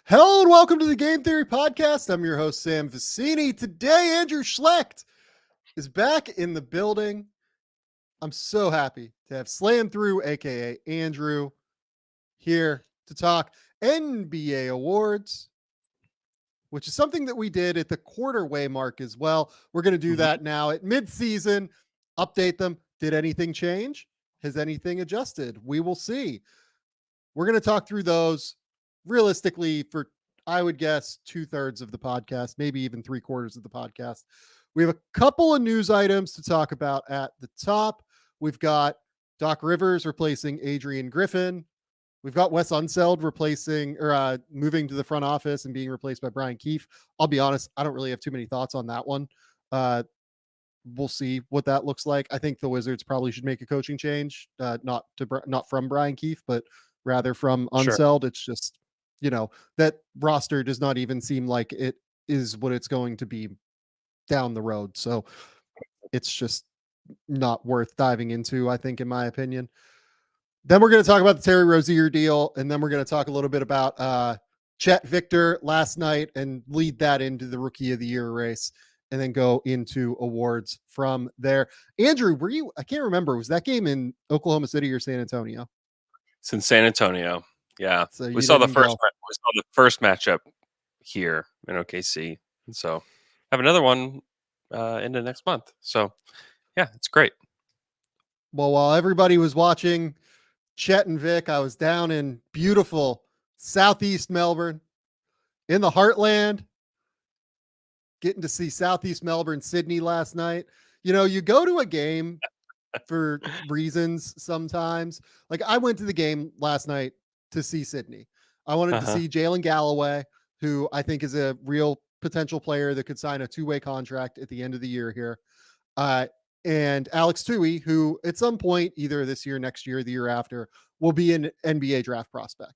Hello and welcome to the Game Theory Podcast. I'm your host, Sam Vicini. Today, Andrew Schlecht is back in the building. I'm so happy to have Slam Through, aka Andrew, here to talk NBA awards, which is something that we did at the quarter-way mark as well. We're going to do that now at mid-season, update them. Did anything change? Has anything adjusted? We will see. We're going to talk through those realistically for, I would guess, 2/3 of the podcast, maybe even 3/4 of the podcast. We have a couple of news items to talk about at the top. We've got Doc Rivers replacing Adrian Griffin. We've got Wes Unseld moving to the front office and being replaced by Brian Keefe. I'll be honest, I don't really have too many thoughts on that one. We'll see what that looks like. I think the Wizards probably should make a coaching change, not from Brian Keefe, but rather from Unseld. Sure. It's just, that roster does not even seem like it is what it's going to be down the road. So it's just not worth diving into, I think, in my opinion. Then we're going to talk about the Terry Rozier deal, and then we're going to talk a little bit about Chet Victor last night and lead that into the Rookie of the Year race, and then go into awards from there. Andrew, I can't remember, was that game in Oklahoma City or San Antonio? It's in San Antonio. Yeah. So we saw the first matchup here in OKC. And so have another one into next month. So yeah, it's great. Well, while everybody was watching Chet and Vic, I was down in beautiful Southeast Melbourne in the heartland, getting to see Southeast Melbourne, Sydney last night. You go to a game for reasons sometimes. Like, I went to the game last night to see Sydney. I wanted to see Jalen Galloway, who I think is a real potential player that could sign a 2-way contract at the end of the year here. And Alex Tui, who at some point, either this year, next year, the year after, will be an NBA draft prospect.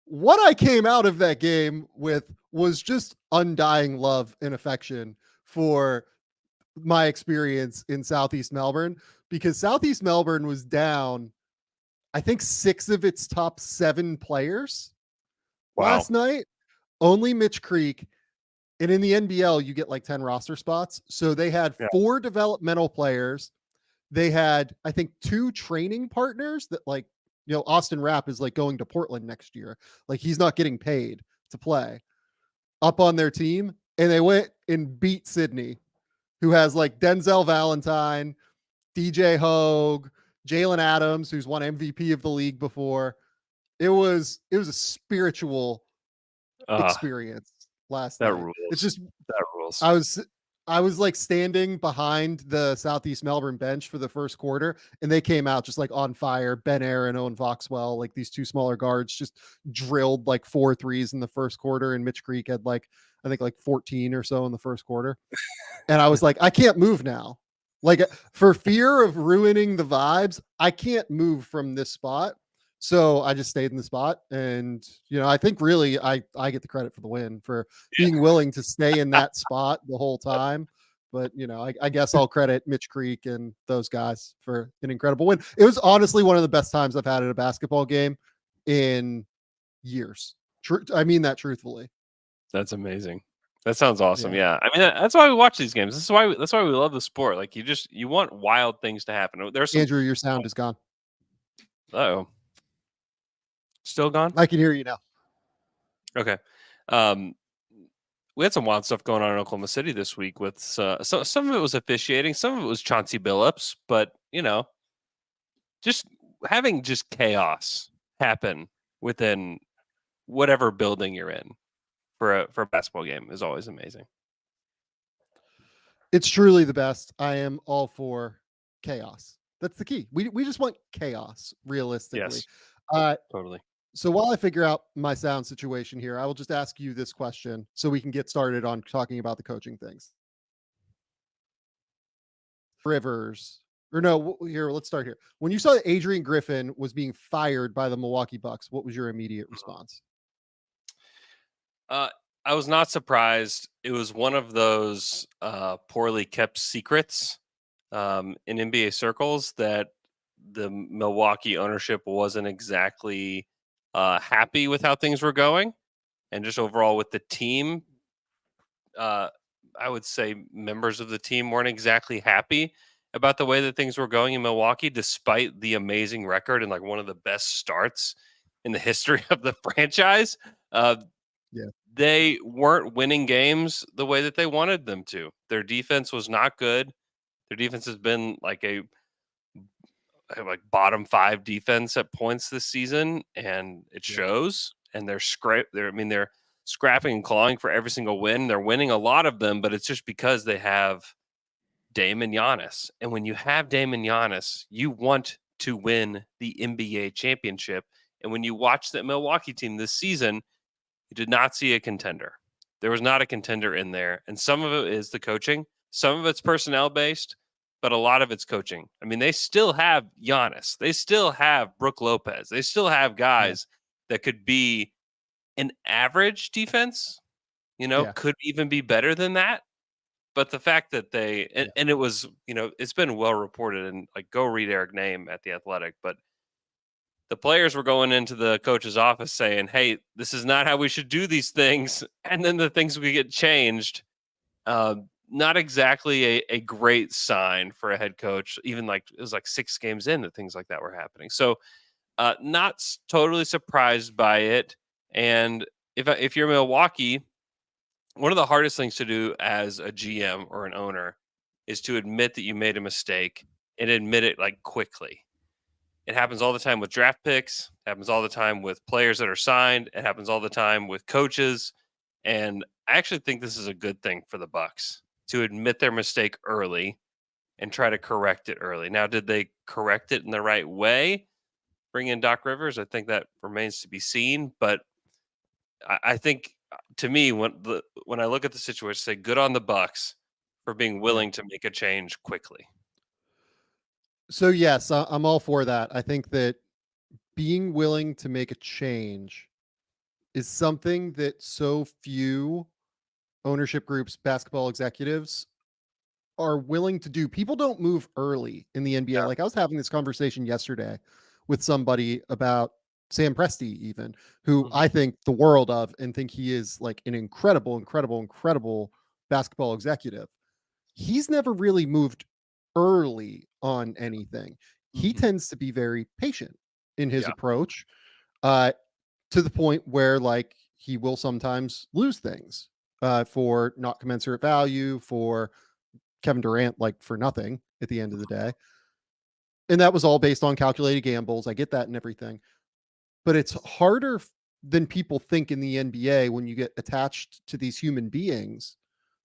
What I came out of that game with was just undying love and affection for my experience in Southeast Melbourne, because Southeast Melbourne was down, I think, 6 of its top 7 players last night. Only Mitch Creek. And in the NBL, you get like 10 roster spots. So they had 4 developmental players. They had, I think, 2 training partners that, like, Austin Rapp is like going to Portland next year. Like, he's not getting paid to play up on their team. And they went and beat Sydney, who has like Denzel Valentine, DJ Hogue, Jalen Adams, who's won MVP of the league before. It was a spiritual experience last night. Rules. It's just that rules. I was like standing behind the Southeast Melbourne bench for the first quarter, and they came out just like on fire. Ben Air and Owen Foxwell, like these 2 smaller guards, just drilled like 4 threes in the first quarter, and Mitch Creek had like, I think, like 14 or so in the first quarter. And I was like, I can't move now. Like, for fear of ruining the vibes, I can't move from this spot. So I just stayed in the spot. And, I think really I get the credit for the win for being willing to stay in that spot the whole time. But, I guess I'll credit Mitch Creek and those guys for an incredible win. It was honestly one of the best times I've had at a basketball game in years. I mean that truthfully. That's amazing. That sounds awesome. Yeah. I mean, that's why we watch these games. That's why we love the sport. Like, you want wild things to happen. There's Andrew, your sound is gone. Uh-oh. Still gone? I can hear you now. Okay. We had some wild stuff going on in Oklahoma City this week with some of it was officiating, some of it was Chauncey Billups, but just having just chaos happen within whatever building you're in for a basketball game is always amazing. It's truly the best. I am all for chaos. That's the key. We just want chaos, realistically. Yes. Totally. So while I figure out my sound situation here, I will just ask you this question so we can get started on talking about the coaching things. Rivers, or no, here, let's start here. When you saw that Adrian Griffin was being fired by the Milwaukee Bucks, what was your immediate response? I was not surprised. It was one of those poorly kept secrets in NBA circles that the Milwaukee ownership wasn't exactly happy with how things were going, and just overall with the team. I would say members of the team weren't exactly happy about the way that things were going in Milwaukee, despite the amazing record and like one of the best starts in the history of the franchise. Uh, Yeah. they weren't winning games the way that they wanted them to. Their defense was not good. Their defense has been like a like bottom 5 defense at points this season, and it Yeah. shows. And they're scrapping and clawing for every single win. They're winning a lot of them, but it's just because they have Dame and Giannis. And when you have Dame and Giannis, you want to win the NBA championship. And when you watch the Milwaukee team this season, you did not see a contender. There was not a contender in there. And some of it is the coaching, some of it's personnel based, but a lot of it's coaching. I mean, they still have Giannis, they still have Brook Lopez, they still have Yeah. guys that could be an average defense, Yeah. could even be better than that. But the fact that Yeah. and it was, it's been well reported, and like go read Eric Name at the Athletic, but the players were going into the coach's office saying, "Hey, this is not how we should do these things," and then the things would get changed. Not exactly a great sign for a head coach. Even like it was like 6 games in that things like that were happening. So, not totally surprised by it. And if you're Milwaukee, one of the hardest things to do as a GM or an owner is to admit that you made a mistake and admit it like quickly. It happens all the time with draft picks, happens all the time with players that are signed, it happens all the time with coaches. And I actually think this is a good thing for the Bucks to admit their mistake early and try to correct it early. Now, did they correct it in the right way? Bring in Doc Rivers, I think that remains to be seen. But I think to me, when I look at the situation, say good on the Bucks for being Yeah. willing to make a change quickly. So yes, I'm all for that. I think that being willing to make a change is something that so few ownership groups, basketball executives are willing to do. People don't move early in the NBA. Yeah. Like I was having this conversation yesterday with somebody about Sam Presti, even who Mhm. I think the world of and think he is like an incredible, incredible, incredible basketball executive. He's never really moved early on anything. He Mhm. tends to be very patient in his Yeah. approach, uh, to the point where like he will sometimes lose things for not commensurate value, for Kevin Durant, like for nothing at the end of the day. And that was all based on calculated gambles. I get that and everything. But it's harder than people think in the NBA when you get attached to these human beings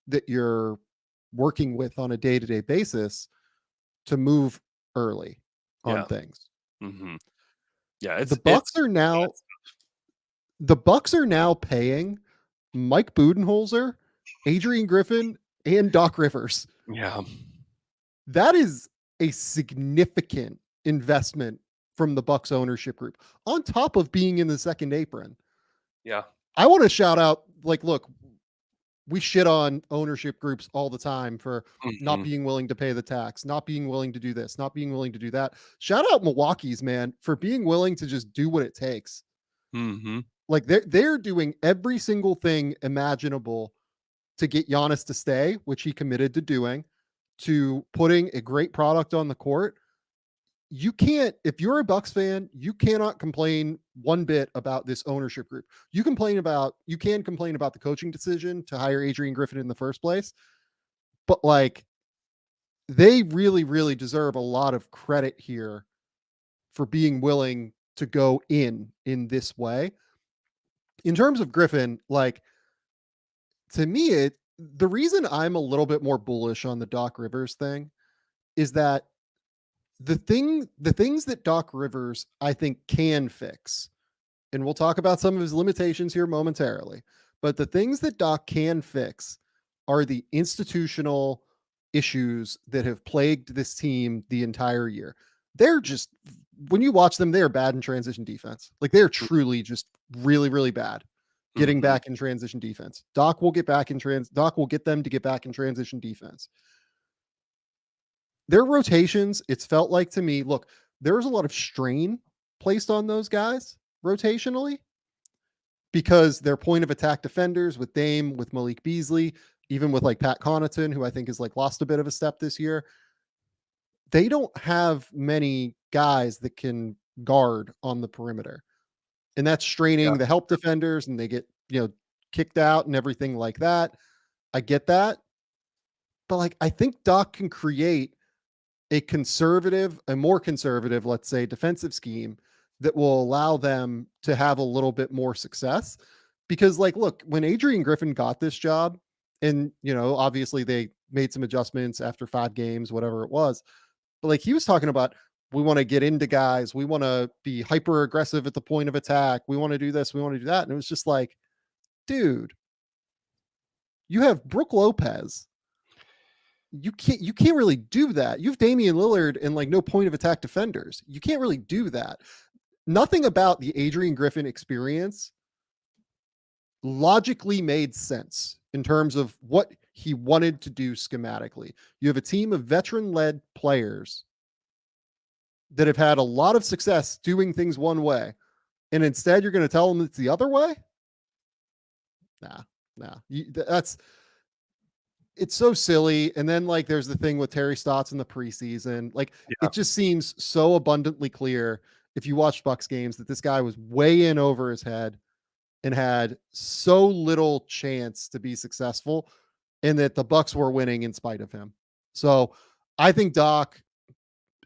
that you're working with on a day-to-day basis to move early on Yeah. things. Mhm. Yeah, The it's Bucks it's are yeah, now it's the Bucks are now paying Mike Budenholzer, Adrian Griffin, and Doc Rivers. yeah. That is a significant investment from the Bucks ownership group on top of being in the second apron. Yeah. I want to shout out, like, look, we shit on ownership groups all the time for not Mhm. being willing to pay the tax, not being willing to do this, not being willing to do that. Shout out Milwaukee's, man, for being willing to just do what it takes. Mhm. Like they're doing every single thing imaginable to get Giannis to stay, which he committed to doing, to putting a great product on the court. You can't, if you're a Bucks fan, you cannot complain one bit about this ownership group. You can complain about the coaching decision to hire Adrian Griffin in the first place, but like they really, really deserve a lot of credit here for being willing to go in this way. In terms of Griffin, like to me, the reason I'm a little bit more bullish on the Doc Rivers thing is that the things that Doc Rivers I think can fix, and we'll talk about some of his limitations here momentarily, but the things that Doc can fix are the institutional issues that have plagued this team the entire year. They're just when you watch them, they are bad in transition defense. Like they're truly just really, really bad getting Mhm. back in transition defense. Doc will get them to get back in transition defense. Their rotations, it's felt like to me, look, there was a lot of strain placed on those guys rotationally because they're point of attack defenders with Dame, with Malik Beasley, even with like Pat Connaughton, who I think has like lost a bit of a step this year. They don't have many guys that can guard on the perimeter. And that's straining Yeah. the help defenders and they get, kicked out and everything like that. I get that. But like I think Doc can create a more conservative, let's say, defensive scheme that will allow them to have a little bit more success. Because, like, look, when Adrian Griffin got this job, and obviously they made some adjustments after 5 games, whatever it was, but like he was talking about, we want to get into guys, we want to be hyper aggressive at the point of attack, we want to do this, we want to do that. And it was just like, dude, you have Brooke Lopez, you can't really do that. You've Damian Lillard and like no point of attack defenders. You can't really do that. Nothing about the Adrian Griffin experience logically made sense in terms of what he wanted to do schematically. You have a team of veteran-led players that have had a lot of success doing things one way, and instead you're going to tell them it's the other way? Nah. It's so silly. And then like there's the thing with Terry Stotts in the preseason. Like it just seems so abundantly clear if you watch Bucks games that this guy was way in over his head and had so little chance to be successful, and that the Bucks were winning in spite of him. So I think Doc,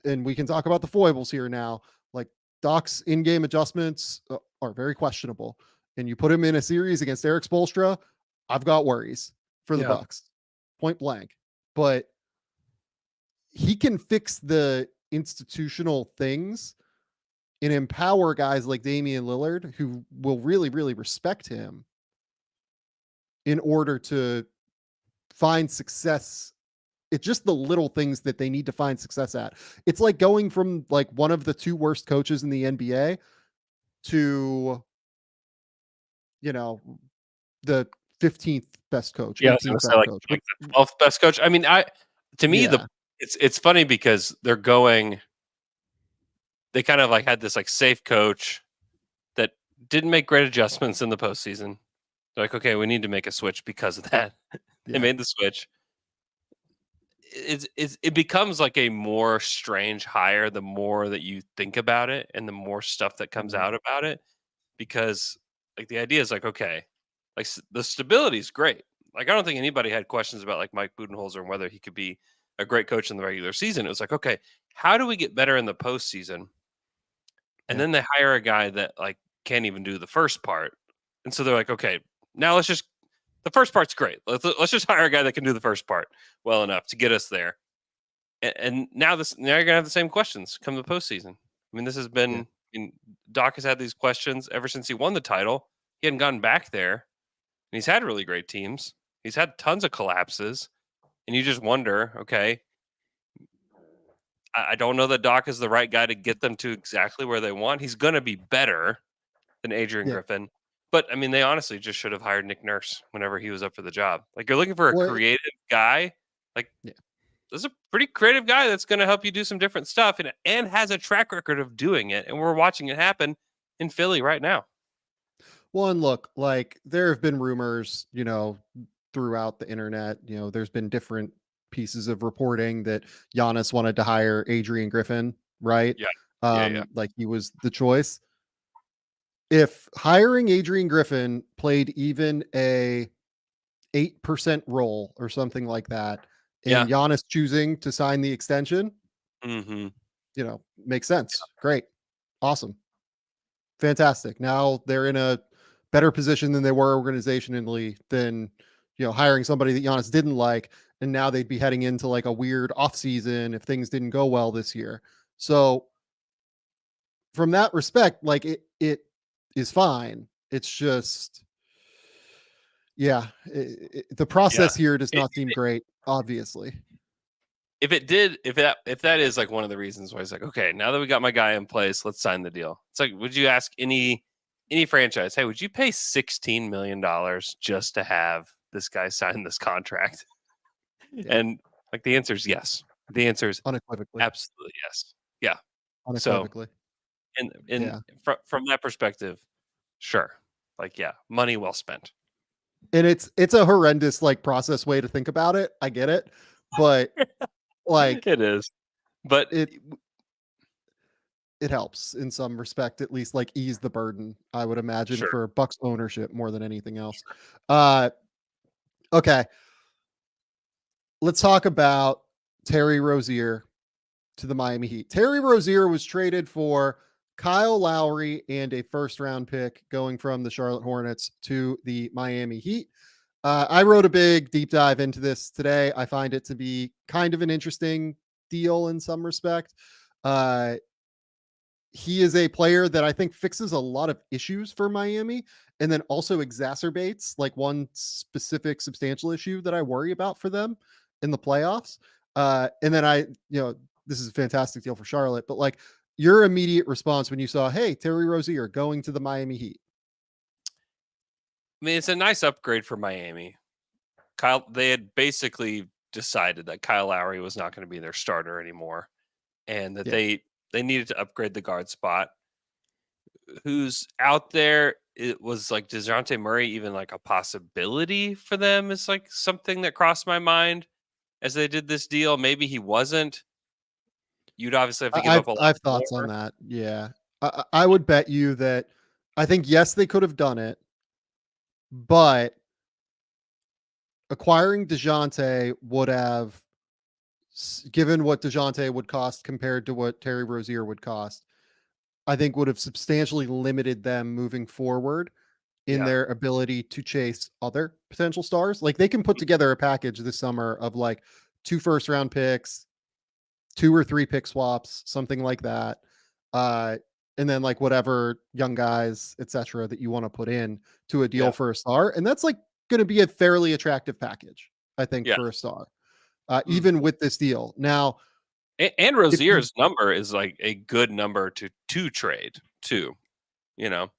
and we can talk about the foibles here now, like Doc's in-game adjustments are very questionable. And you put him in a series against Eric Spoelstra, I've got worries for the Bucks. Point blank. But he can fix the institutional things and empower guys like Damian Lillard who will really, really respect him in order to find success. It's just the little things that they need to find success at. It's like going from like one of the 2 worst coaches in the NBA to, the 15th best coach, Yeah, I was gonna 18th say best like coach. the 12th best coach. I mean, to me it's funny because they kind of like had this like safe coach that didn't make great adjustments in the postseason. They're like, okay, we need to make a switch because of that. They made the switch. It becomes like a more strange hire the more that you think about it and the more stuff that comes out about it, because like the idea is like, okay, like the stability is great. Like I don't think anybody had questions about like Mike Budenholzer and whether he could be a great coach in the regular season. It was like, okay, how do we get better in the postseason? And then they hire a guy that like can't even do the first part. And so they're like, okay, now the first part's great. Let's just hire a guy that can do the first part well enough to get us there. And now you're gonna have the same questions come the postseason. I mean, this has been Doc has had these questions ever since he won the title. He hadn't gotten back there, and he's had really great teams. He's had tons of collapses, and you just wonder, okay, I don't know that Doc is the right guy to get them to exactly where they want. He's going to be better than Adrian Griffin. But, I mean, they honestly just should have hired Nick Nurse whenever he was up for the job. Like, you're looking for a creative guy. Like, this is a pretty creative guy that's going to help you do some different stuff and has a track record of doing it. And we're watching it happen in Philly right now. Well, and look, like there have been rumors, throughout the internet, there's been different pieces of reporting that Giannis wanted to hire Adrian Griffin, right? Like he was the choice. If hiring Adrian Griffin played even a 8% role or something like that, and Giannis choosing to sign the extension, makes sense. Great. Awesome. Fantastic. Now they're in a better position than they were organizationally than, hiring somebody that Giannis didn't like. And now they'd be heading into like a weird off season if things didn't go well this year. So from that respect, like it is fine. It's just, the process here does not seem great, obviously. If that is like one of the reasons why it's like, okay, now that we got my guy in place, let's sign the deal. It's like, would you ask any franchise, hey, would you pay $16 million just to have this guy sign this contract? And like the answer is yes. The answer is unequivocally absolutely yes. Yeah. Unequivocally. And from that perspective, sure. Like, yeah, money well spent. And it's a horrendous like process way to think about it. I get it. But like It is. But it helps in some respect, at least like ease the burden, I would imagine, sure. for Bucks ownership more than anything else. Okay. Let's talk about Terry Rozier to the Miami Heat. Terry Rozier was traded for Kyle Lowry and a first round pick going from the Charlotte Hornets to the Miami Heat. I wrote a big deep dive into this today. I find it to be kind of an interesting deal in some respect. He is a player that I think fixes a lot of issues for Miami and then also exacerbates like one specific substantial issue that I worry about for them in the playoffs. And then this is a fantastic deal for Charlotte, but like your immediate response when you saw, hey, Terry Rozier going to the Miami Heat. I mean, it's a nice upgrade for Miami. They had basically decided that Kyle Lowry was not going to be their starter anymore, and that they needed to upgrade the guard spot. Who's out there? It was like DeJounte Murray even like a possibility for them? Is like something that crossed my mind as they did this deal. Maybe he wasn't. You'd obviously have to give up a lot I have thoughts more. on that. Yeah. I would bet you that I think, yes, they could have done it, but acquiring DeJounte would have, given what DeJounte would cost compared to what Terry Rozier would cost, I think would have substantially limited them moving forward in Yeah. their ability to chase other potential stars. Like they can put together a package this summer of like 2 first round picks, 2 or 3 pick swaps, something like that. And then like whatever young guys, etc., that you want to put in to a deal Yeah. for a star. And that's like going to be a fairly attractive package, I think, Yeah. for a star, even with this deal. Now, And Rozier's number is like a good number to trade too.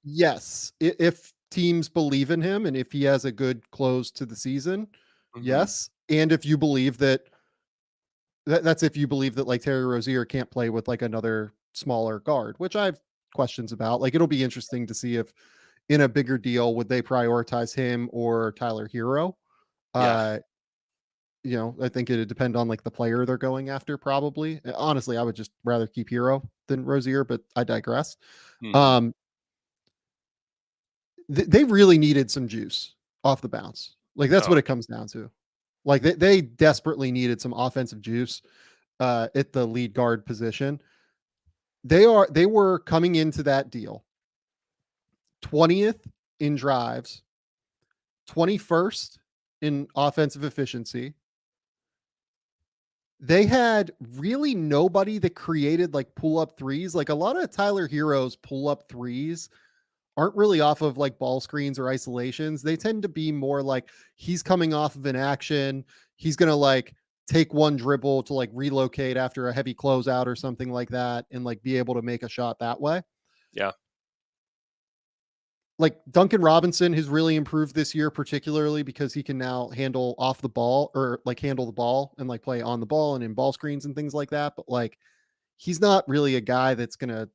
Yes, if teams believe in him and if he has a good close to the season, Mm-hmm. yes. And if you believe that's if you believe that like Terry Rozier can't play with like another smaller guard, which I have questions about. Like it'll be interesting to see if in a bigger deal would they prioritize him or Tyler Hero. Yeah. I think it'd depend on like the player they're going after, probably. Honestly, I would just rather keep Hero than Rozier, but I digress. Mm-hmm. Um, they really needed some juice off the bounce. Like that's Oh, what it comes down to. Like they desperately needed some offensive juice at the lead guard position. They were coming into that deal 20th in drives, 21st in offensive efficiency. They had really nobody that created like pull up threes. Like a lot of Tyler Hero's pull up threes aren't really off of like ball screens or isolations. They tend to be more like he's coming off of an action. He's going to like take one dribble to like relocate after a heavy closeout or something like that and like be able to make a shot that way. yeah. Like Duncan Robinson has really improved this year, particularly because he can now handle off the ball or like handle the ball and like play on the ball and in ball screens and things like that. But like, he's not really a guy that's going to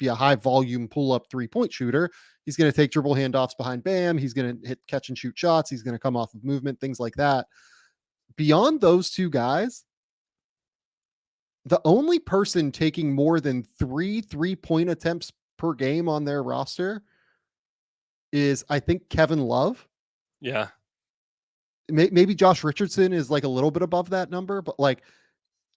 be a high volume pull up 3-point shooter. He's going to take dribble handoffs behind Bam. He's going to hit catch and shoot shots. He's going to come off of movement, things like that. Beyond those two guys, the only person taking more than 3-point attempts per game on their roster is, I think, Kevin Love. Yeah. Maybe Josh Richardson is like a little bit above that number, but like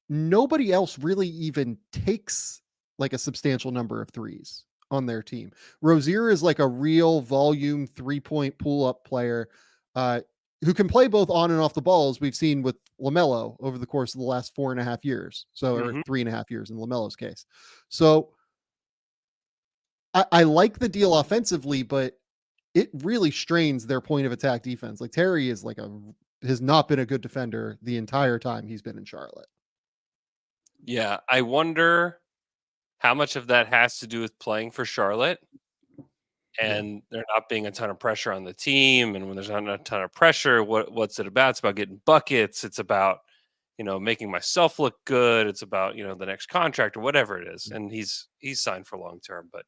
nobody else really even takes like a substantial number of threes on their team. Rozier is like a real volume 3-point pull up player who can play both on and off the ball, as we've seen with LaMelo over the course of the last 4.5 years. So, or 3.5 years in LaMelo's case. So I like the deal offensively, but it really strains their point of attack defense. Like Terry is has not been a good defender the entire time he's been in Charlotte. Yeah. I wonder how much of that has to do with playing for Charlotte and there not being a ton of pressure on the team. And when there's not a ton of pressure, what's it about? It's about getting buckets. It's about, making myself look good. It's about, the next contract or whatever it is. And he's signed for long term. But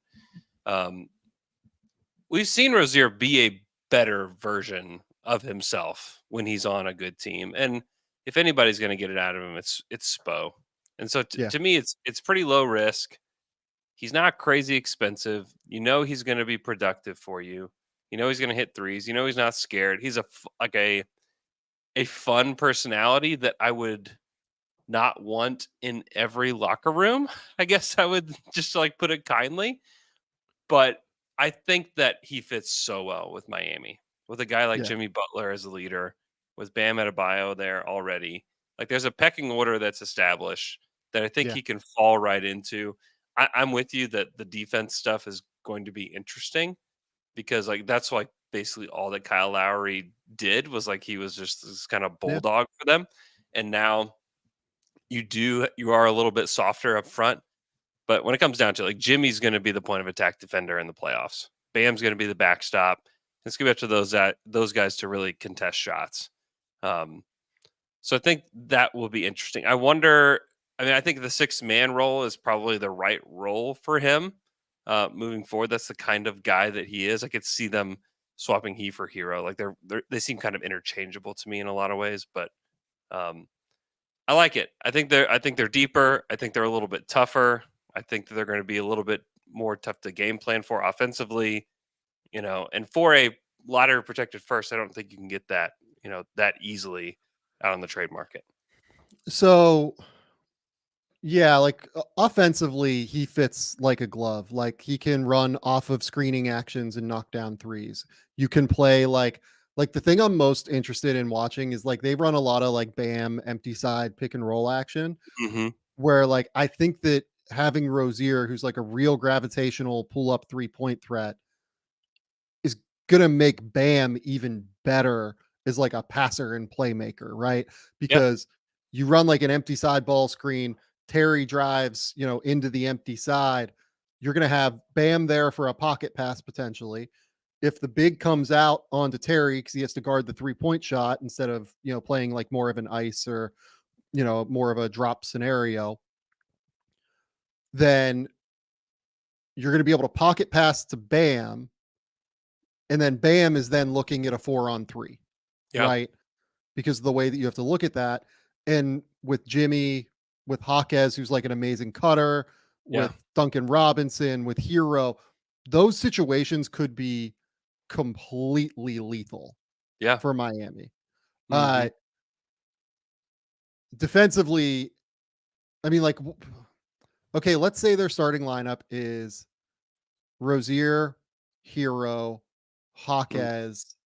we've seen Rozier be a better version of himself when he's on a good team. And if anybody's going to get it out of him, it's Spo. And so to me, it's pretty low risk. He's not crazy expensive. He's going to be productive for you. He's going to hit threes. He's not scared. He's a fun personality that I would not want in every locker room. I guess I would just put it kindly. But I think that he fits so well with Miami, with a guy like Jimmy Butler as a leader, with Bam Adebayo there already. There's a pecking order that's established that I think he can fall right into. I'm with you that the defense stuff is going to be interesting because that's basically all that Kyle Lowry did was he was just this kind of bulldog for them. And now you are a little bit softer up front. But when it comes down to Jimmy's going to be the point of attack defender in the playoffs. Bam's going to be the backstop. It's going to be up to those guys to really contest shots. So I think that will be interesting. I think the 6-man role is probably the right role for him moving forward. That's the kind of guy that he is. I could see them swapping he for hero. They seem kind of interchangeable to me in a lot of ways, but I like it. I think they're deeper. I think they're a little bit tougher. I think that they're going to be a little bit more tough to game plan for offensively, and for a lottery protected first, I don't think you can get that, that easily out on the trade market. So yeah, offensively, he fits like a glove. He can run off of screening actions and knock down threes. You can play the thing I'm most interested in watching is they run a lot of Bam empty side pick and roll action, where I think that having Rozier, who's a real gravitational pull up 3-point threat, is gonna make Bam even better as a passer and playmaker, right? Because you run an empty side ball screen, Terry drives, into the empty side. You're gonna have Bam there for a pocket pass potentially. If the big comes out onto Terry because he has to guard the 3-point shot instead of playing more of an ice or more of a drop scenario, then you're going to be able to pocket pass to Bam. And then Bam is then looking at a 4-on-3, right? Because of the way that you have to look at that. And with Jimmy, with Hawkes, who's an amazing cutter, with Duncan Robinson, with Hero, those situations could be completely lethal for Miami. Defensively, I mean, okay, let's say their starting lineup is Rozier, Hero, Hawkes,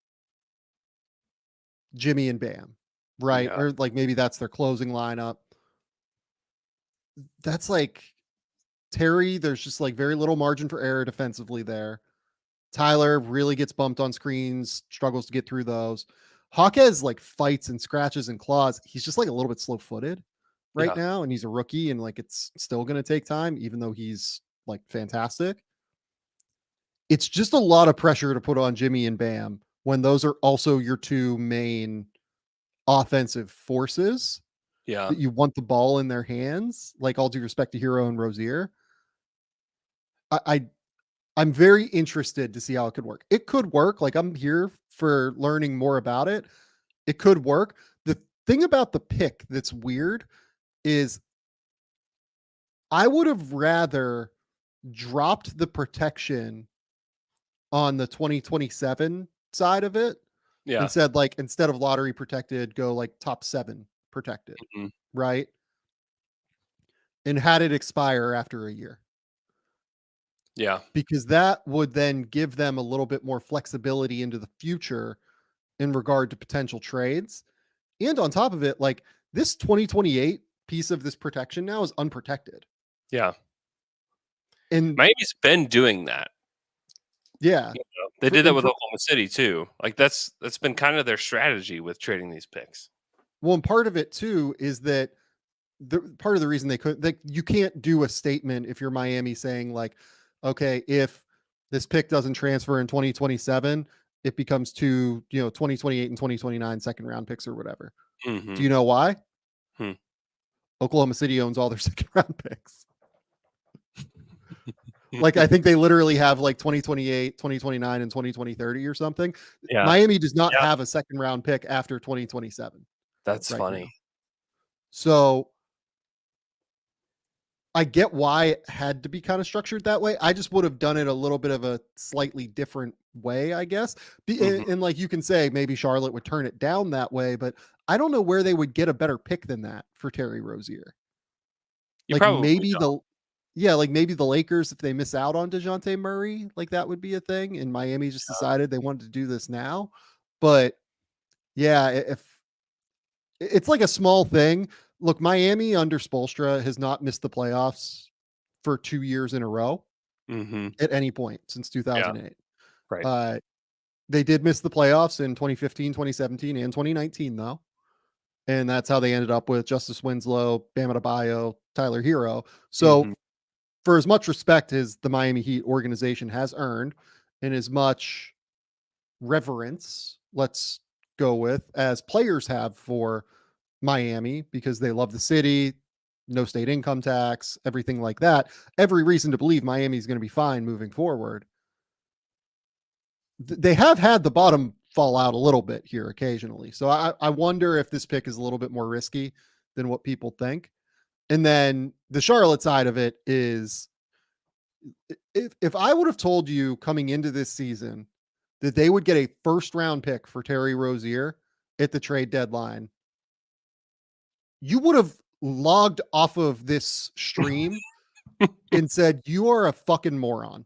Jimmy, and Bam, right? Or maybe that's their closing lineup. That's Terry, there's just very little margin for error defensively there. Tyler really gets bumped on screens, struggles to get through those. Hawkes fights and scratches and claws. He's just a little bit slow-footed right now, and he's a rookie, and it's still going to take time, even though he's fantastic. It's just a lot of pressure to put on Jimmy and Bam when those are also your two main offensive forces. That you want the ball in their hands, all due respect to Hero and Rozier. I'm very interested to see how it could work. It could work. I'm here for learning more about it. It could work. The thing about the pick that's weird is I would have rather dropped the protection on the 2027 side of it and said instead of lottery protected, go top 7 protected, right? And had it expire after a year. Yeah. Because that would then give them a little bit more flexibility into the future in regard to potential trades. And on top of it, this 2028 piece of this protection now is unprotected. Yeah. And Miami's been doing that. Yeah. They did that with Oklahoma City too. That's been kind of their strategy with trading these picks. Well, and part of it too is that part of the reason you can't do a statement if you're Miami saying okay, if this pick doesn't transfer in 2027, it becomes 2028 and 2029 second round picks or whatever. Do you know why? Oklahoma City owns all their second round picks. Like, I think they literally have like 2028, 2029, and 2030 or something. Yeah. Miami does not Yeah. have a second round pick after 2027. That's right funny. now. So I get why it had to be kind of structured that way. I just would have done it a little bit of a slightly different way, I guess. And like you can say, maybe Charlotte would turn it down that way, but I don't know where they would get a better pick than that for Terry Rozier. You Like probably maybe don't. like maybe the Lakers, if they miss out on DeJounte Murray, like that would be a thing. And Miami just decided they wanted to do this now. But yeah, if it's like a small thing. Look, Miami under Spoelstra has not missed the playoffs for 2 years in a row at any point since 2008. Right. They did miss the playoffs in 2015, 2017, and 2019, though. And that's how they ended up with Justice Winslow, Bam Adebayo, Tyler Hero. So for as much respect as the Miami Heat organization has earned and as much reverence, let's go with, as players have for Miami because they love the city, no state income tax, everything like that. Every reason to believe Miami is going to be fine moving forward. They have had the bottom fall out a little bit here occasionally. So I wonder if this pick is a little bit more risky than what people think. And then the Charlotte side of it is if I would have told you coming into this season that they would get a first round pick for Terry Rozier at the trade deadline, you would have logged off of this stream and said, "You are a fucking moron."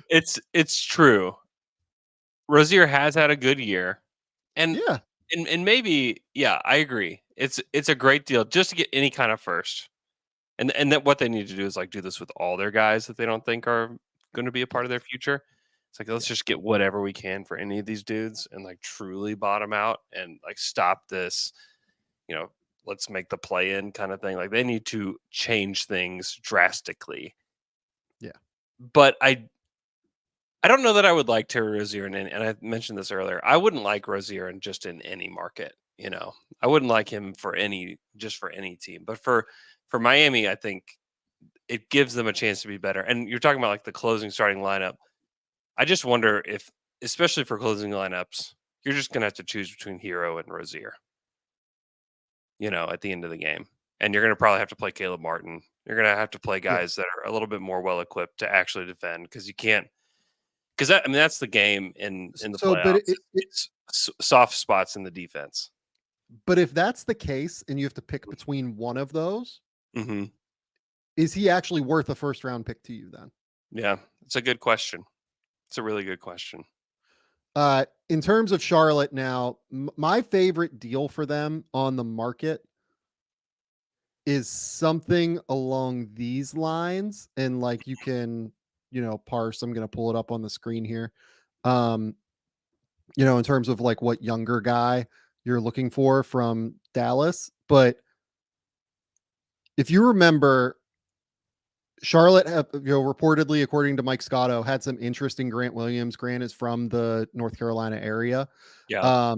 It's true. Rozier has had a good year. And Yeah. and maybe, yeah, I agree. It's a great deal just to get any kind of first. And that what they need to do is like do this with all their guys that they don't think are going to be a part of their future. It's like let's just get whatever we can for any of these dudes and like truly bottom out and like stop this, let's make the play in kind of thing. Like they need to change things drastically. Yeah. But I don't know that I would like Terry Rozier and I mentioned this earlier. I wouldn't like Rozier in any market. I wouldn't like him for any team. But for Miami, I think it gives them a chance to be better. And you're talking about like the closing starting lineup. I just wonder if, especially for closing lineups, you're just gonna have to choose between Hero and Rozier. At the end of the game, and you're gonna probably have to play Caleb Martin. You're gonna have to play guys that are a little bit more well equipped to actually defend because you can't. Because that's the game in the playoffs. But It's soft spots in the defense. But if that's the case, and you have to pick between one of those, Mm-hmm. is he actually worth a first round pick to you then? Yeah, it's a good question. It's a really good question. In terms of Charlotte now, my favorite deal for them on the market is something along these lines. And like you can, parse, I'm going to pull it up on the screen here. In terms of like what younger guy you're looking for from Dallas. But if you remember, Charlotte, reportedly, according to Mike Scotto, had some interest in Grant Williams. Grant is from the North Carolina area. Yeah.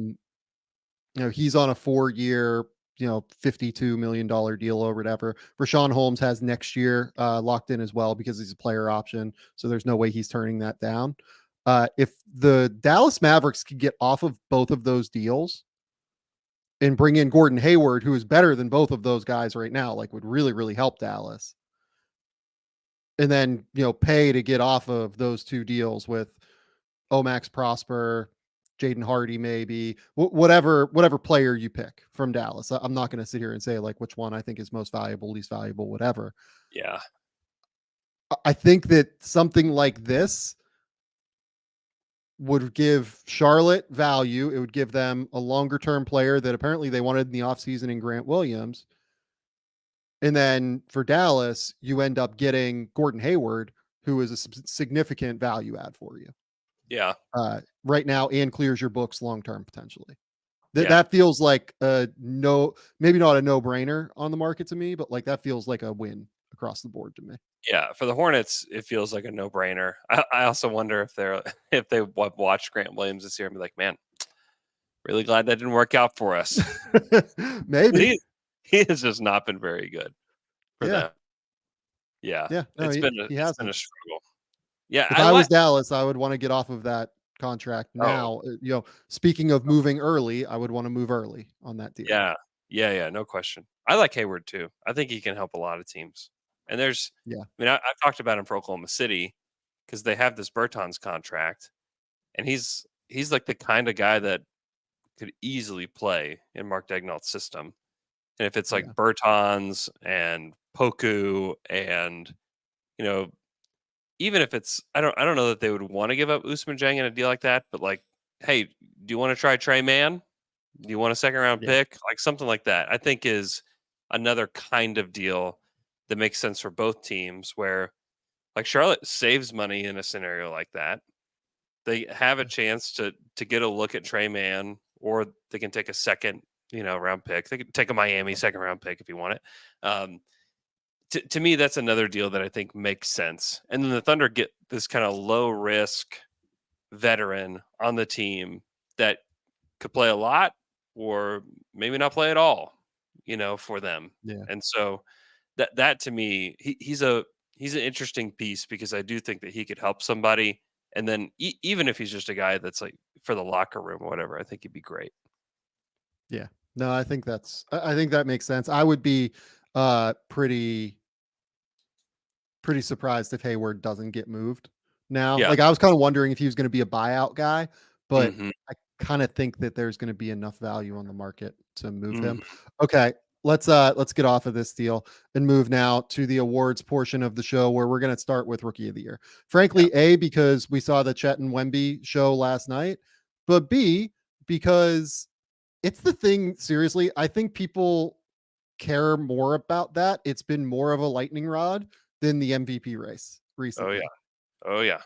He's on a 4-year, $52 million deal or whatever. Rashawn Holmes has next year locked in as well because he's a player option. So there's no way he's turning that down. If the Dallas Mavericks could get off of both of those deals and bring in Gordon Hayward, who is better than both of those guys right now, like would really, really help Dallas. And then, pay to get off of those two deals with Omax Prosper, Jaden Hardy, maybe whatever player you pick from Dallas. I'm not going to sit here and say like which one I think is most valuable, least valuable, whatever. Yeah. I think that something like this would give Charlotte value. It would give them a longer term player that apparently they wanted in the offseason in Grant Williams. And then for Dallas, you end up getting Gordon Hayward, who is a significant value add for you. Yeah. Right now, and clears your books long term potentially. That feels like maybe not a no brainer on the market to me, but like that feels like a win across the board to me. Yeah, for the Hornets, it feels like a no brainer. I also wonder if they watch Grant Williams this year and be like, man, Really glad that didn't work out for us. Maybe. He has just not been very good for Yeah. them. Yeah. Yeah. No, It's he been a hasn't. struggle. Yeah, If I I was like. Dallas, I would want to get off of that contract Oh, now. Speaking of moving early, I would want to move early on that deal. yeah. Yeah, no question. I like Hayward too. I think he can help a lot of teams. And Yeah. I've talked about him for Oklahoma City because they have this Bertans contract, and he's like the kind of guy that could easily play in Mark Dagnall's system. And if it's like Yeah. Bertans and Poku and you know, even if it's I don't know that they would want to give up Usman Jang in a deal like that, but like, hey, do you want to try Trey Mann? Do you want a second round Yeah. pick? Like something like that. I think is another kind of deal that makes sense for both teams where like Charlotte saves money in a scenario like that. They have a chance to get a look at Trey Mann, or they can take a second, round pick. They could take a Miami second round pick if you want it. To me, that's another deal that I think makes sense. And then the Thunder get this kind of low risk veteran on the team that could play a lot or maybe not play at all, for them. Yeah. And so that to me, he's an interesting piece because I do think that he could help somebody. And then even if he's just a guy that's like for the locker room or whatever, I think he'd be great. Yeah. No, I think I think that makes sense. I would be pretty surprised if Hayward doesn't get moved now. Yeah. Like I was kind of wondering if he was going to be a buyout guy, but Hmm. I kind of think that there's going to be enough value on the market to move him. Hmm. Okay, let's get off of this deal and move now to the awards portion of the show where we're going to start with Rookie of the Year. Frankly, A, because we saw the Chet and Wemby show last night, but B, because it's the thing, seriously, I think people care more about that. It's been more of a lightning rod than the MVP race Oh yeah. recently. Oh yeah.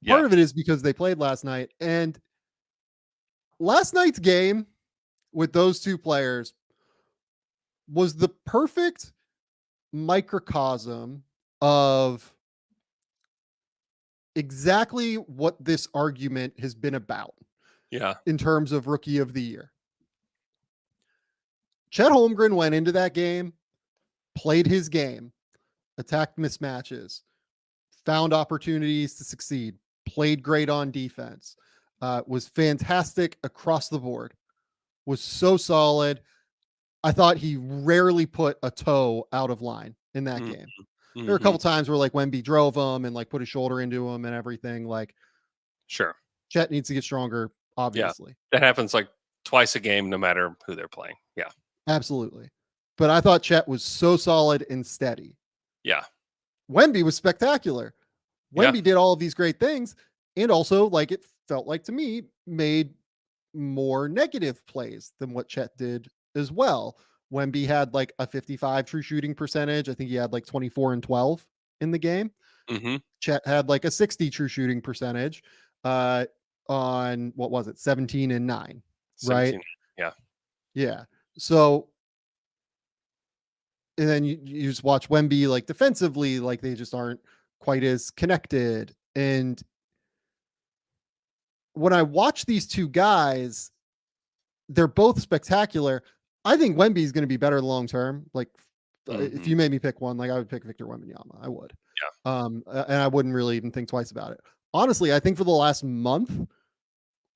Part Yeah. of it is because they played last night, and last night's game with those two players was the perfect microcosm of exactly what this argument has been about Yeah. in terms of Rookie of the Year. Chet Holmgren went into that game, played his game, attacked mismatches, found opportunities to succeed, played great on defense, was fantastic across the board, was so solid. I thought he rarely put a toe out of line in that game. There were a Mm-hmm. couple times where like Wemby drove him and like put his shoulder into him and everything. Like Sure. Chet needs to get stronger, Yeah. obviously. That happens like twice a game, no matter who they're playing. Yeah. Absolutely. But I thought Chet was so solid and steady. Yeah. Wemby was spectacular. Yeah. Wemby did all of these great things. And also, like it felt like to me, made more negative plays than what Chet did as well. Wemby had like a 55 true shooting percentage. I think he had like 24 and 12 in the game. Mm-hmm. Chet had like a 60 true shooting percentage on what was it, 17 and 9, right? 17. Yeah. Yeah. So, and then you just watch Wemby like defensively, like they just aren't quite as connected. And when I watch these two guys, they're both spectacular. I think Wemby is going to be better long term. Like, if Mm-hmm. you made me pick one, like I would pick Victor Wembanyama. I would. Yeah. And I wouldn't really even think twice about it. Honestly, I think for the last month,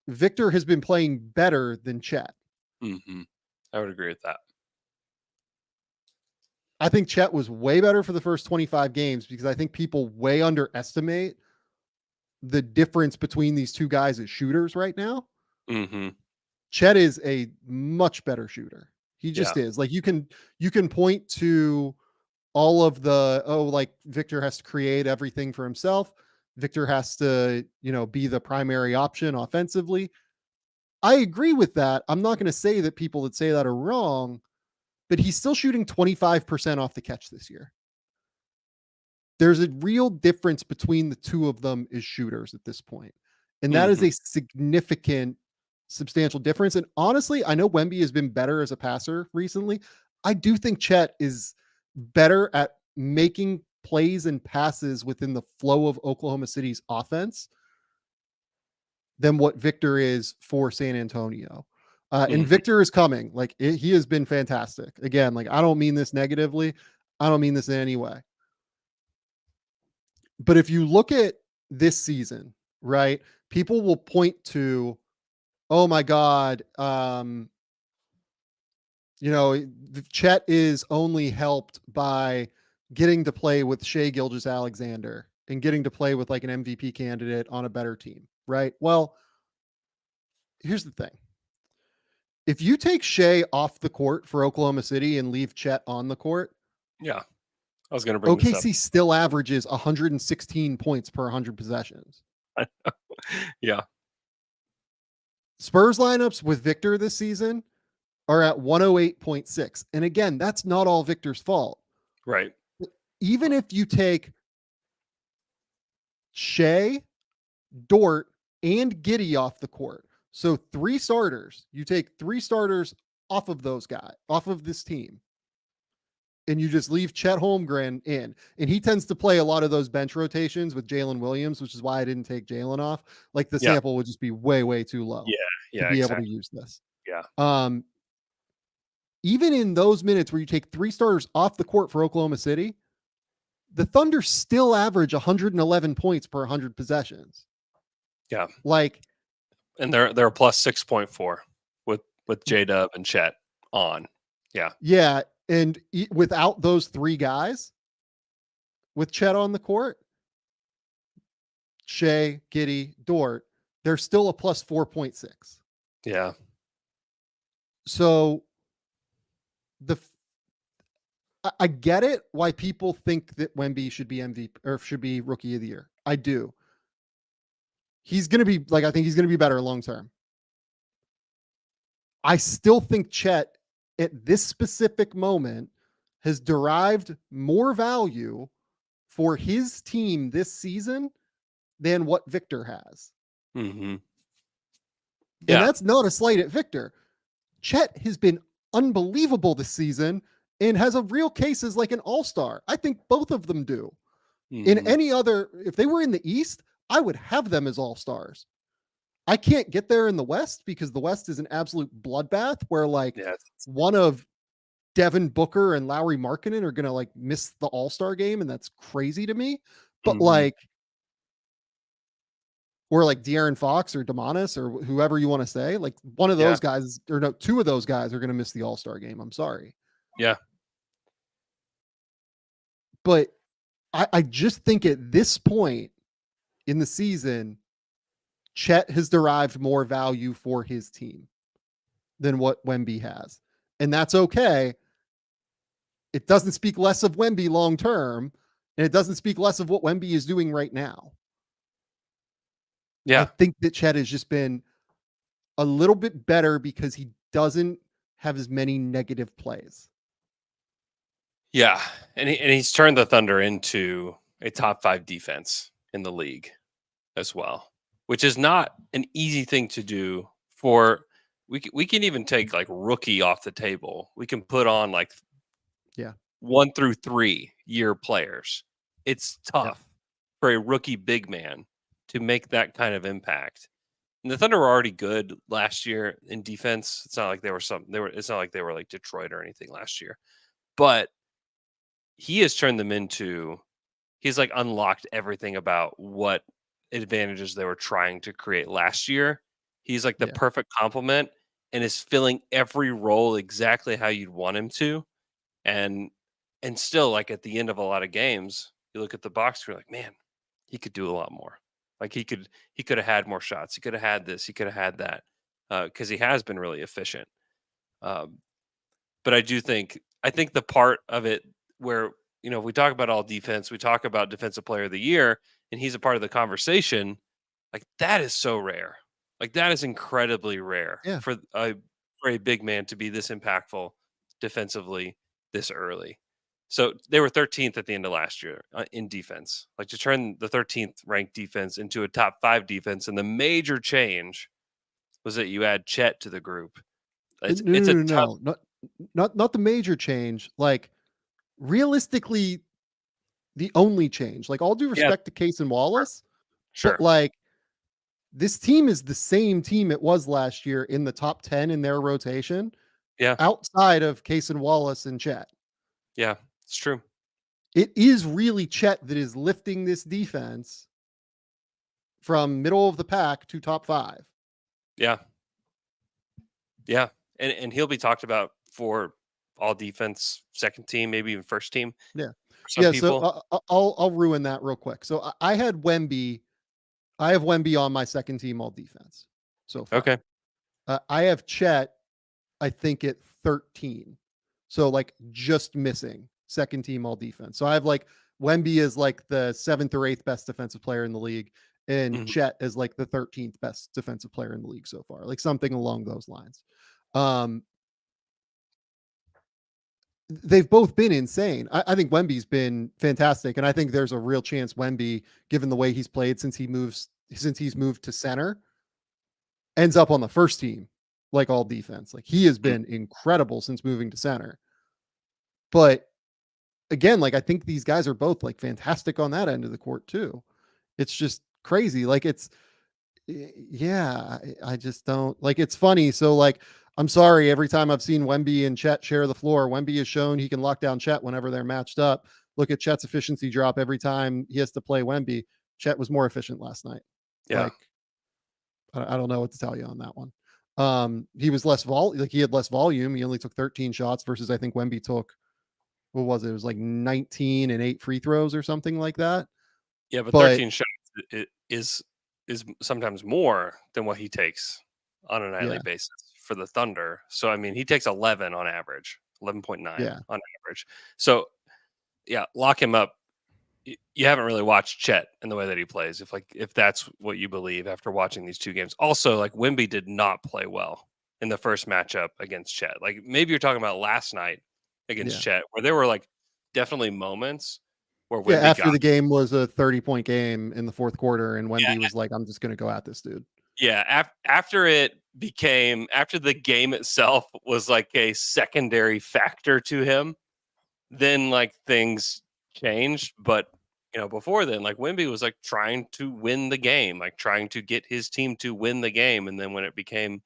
Victor has been playing better than Chet. Mm-hmm. I would agree with that. I think Chet was way better for the first 25 games because I think people way underestimate the difference between these two guys as shooters right now. Mm-hmm. Chet is a much better shooter. He Yeah. just is. Like you can point to all of the like Victor has to create everything for himself. Victor has to, be the primary option offensively. I agree with that. I'm not going to say that people that say that are wrong, but he's still shooting 25% off the catch this year. There's a real difference between the two of them as shooters at this point. And that is Mm-hmm. a significant, substantial difference. And honestly, I know Wemby has been better as a passer recently. I do think Chet is better at making plays and passes within the flow of Oklahoma City's offense than what Victor is for San Antonio. And Mhm. Victor is coming. Like he has been fantastic. Again, like I don't mean this negatively. I don't mean this in any way. But if you look at this season, right, people will point to, oh my God, Chet is only helped by getting to play with Shea Gilgeous-Alexander and getting to play with like an MVP candidate on a better team, right? Well, here's the thing. If you take Shea off the court for Oklahoma City and leave Chet on the court, Yeah, I was going to bring this up. OKC still averages 116 points per 100 possessions. Yeah, Spurs lineups with Victor this season are at 108.6. And again, that's not all Victor's fault. right. Even if you take Shea, Dort, and Giddey off the court, so 3 starters, you take 3 starters off of those guys, off of this team, and you just leave Chet Holmgren in. And he tends to play a lot of those bench rotations with Jalen Williams, which is why I didn't take Jalen off. Like the Yeah. sample would just be way, way too low to be able to use this. Yeah. Even in those minutes where you take 3 starters off the court for Oklahoma City, the Thunder still average 111 points per 100 possessions. Yeah. Like, and they're plus 6.4 with J-Dub and Chet on. Yeah. Yeah. And without those 3 guys, with Chet on the court, Shea, Giddey, Dort, they're still a plus 4.6. Yeah. So I get it why people think that Wemby should be MVP or should be rookie of the year. I do. He's going to be I think he's going to be better long term. I still think Chet at this specific moment has derived more value for his team this season than what Victor has. Mm-hmm. Yeah. And that's not a slight at Victor. Chet has been unbelievable this season and has a real case as like an all-star. I think both of them do. Mm-hmm. In any other, if they were in the East, I would have them as all-stars. I can't get there in the West because the West is an absolute bloodbath where one of Devin Booker and Lauri Markkanen are going to miss the all-star game. And that's crazy to me. But or De'Aaron Fox or Demonis or whoever you want to say, one of those guys, or no, 2 of those guys are going to miss the all-star game. I'm sorry. Yeah. But I just think at this point in the season, Chet has derived more value for his team than what Wemby has. And that's okay. It doesn't speak less of Wemby long-term, and it doesn't speak less of what Wemby is doing right now. Yeah. I think that Chet has just been a little bit better because he doesn't have as many negative plays. Yeah. And he's turned the Thunder into a top 5 defense in the league as well, which is not an easy thing to do for. We can even take rookie off the table. We can put on 1 through 3 year players. It's tough for a rookie big man to make that kind of impact. And the Thunder were already good last year in defense. It's not like it's not like they were like Detroit or anything last year. But he has turned them into, he's unlocked everything about what advantages they were trying to create last year. He's the perfect complement and is filling every role exactly how you'd want him to. And still, at the end of a lot of games, you look at the box, you're like, man, he could do a lot more. He could have had more shots. He could have had this. He could have had that, because he has been really efficient. But I think the part of it where, if we talk about all defense, we talk about defensive player of the year, and he's a part of the conversation. That is so rare. That is incredibly rare for a big man to be this impactful defensively this early. So they were 13th at the end of last year in defense. To turn the 13th ranked defense into a top 5 defense, and the major change was that you add Chet to the group. Not the major change. Realistically, the only change. All due respect to Case and Wallace, sure. But this team is the same team it was last year in the top 10 in their rotation Yeah. outside of Case and Wallace and Chet. Yeah, it's true. It is really Chet that is lifting this defense from middle of the pack to top 5. Yeah. Yeah. And he'll be talked about for all defense, second team, maybe even first team. Yeah. For some people. So I'll ruin that real quick. So I had Wemby. I have Wemby on my second team all defense so far. Okay. I have Chet, I think, at 13. So like just missing second team all defense. So I have like Wemby is like the 7th or 8th best defensive player in the league, and Chet is like the 13th best defensive player in the league so far, like something along those lines. They've both been insane. I think Wemby's been fantastic, and I think there's a real chance Wemby, given the way he's played since he's moved to center, ends up on the first team, like all defense. Like he has been incredible since moving to center. But again, like I think these guys are both like fantastic on that end of the court too. It's just crazy. Like I just don't like. It's funny. So like, I'm sorry. Every time I've seen Wemby and Chet share the floor, Wemby has shown he can lock down Chet whenever they're matched up. Look at Chet's efficiency drop every time he has to play Wemby. Chet was more efficient last night. Yeah. Like, I don't know what to tell you on that one. He was he had less volume. He only took 13 shots versus I think Wemby took, what was it? It was like 19 and 8 free throws or something like that. Yeah, but 13 shots is sometimes more than what he takes on a nightly basis for the Thunder. So I mean, he takes 11 on average, 11.9 on average. So yeah, lock him up. You haven't really watched Chet in the way that he plays, if that's what you believe after watching these two games. Also, like Wemby did not play well in the first matchup against Chet. Like maybe you're talking about last night against Chet, where there were like definitely moments where Wemby after the game was a 30-point game in the fourth quarter, and Wemby was like, "I'm just going to go at this dude." Yeah, after the game itself was like a secondary factor to him, then like things changed. But before then, like Wemby was like trying to win the game, like trying to get his team to win the game. And then when it became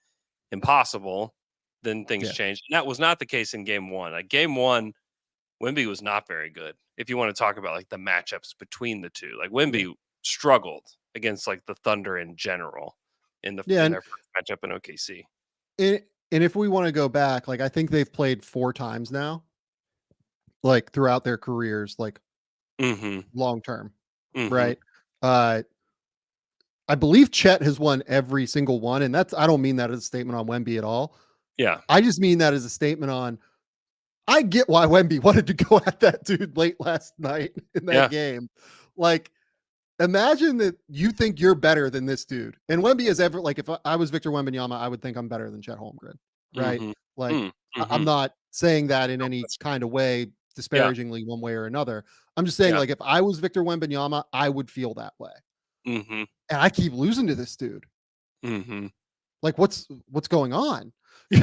impossible, then things changed. And that was not the case in game 1. Like game 1, Wemby was not very good. If you want to talk about like the matchups between the two, like Wemby struggled against like the Thunder in general in their first matchup in OKC. And if we want to go back, like I think they've played 4 times now, like throughout their careers, like long term, right? I believe Chet has won every single one, and I don't mean that as a statement on Wemby at all. Yeah, I just mean that as a statement on, I get why Wemby wanted to go at that dude late last night in that game. Like, imagine that you think you're better than this dude. And Wemby is ever, like, if I was Victor Wembanyama, I would think I'm better than Chet Holmgren, right? Like, I'm not saying that in any kind of way, disparagingly one way or another. I'm just saying, like, if I was Victor Wembanyama, I would feel that way. And I keep losing to this dude. Like, what's going on? You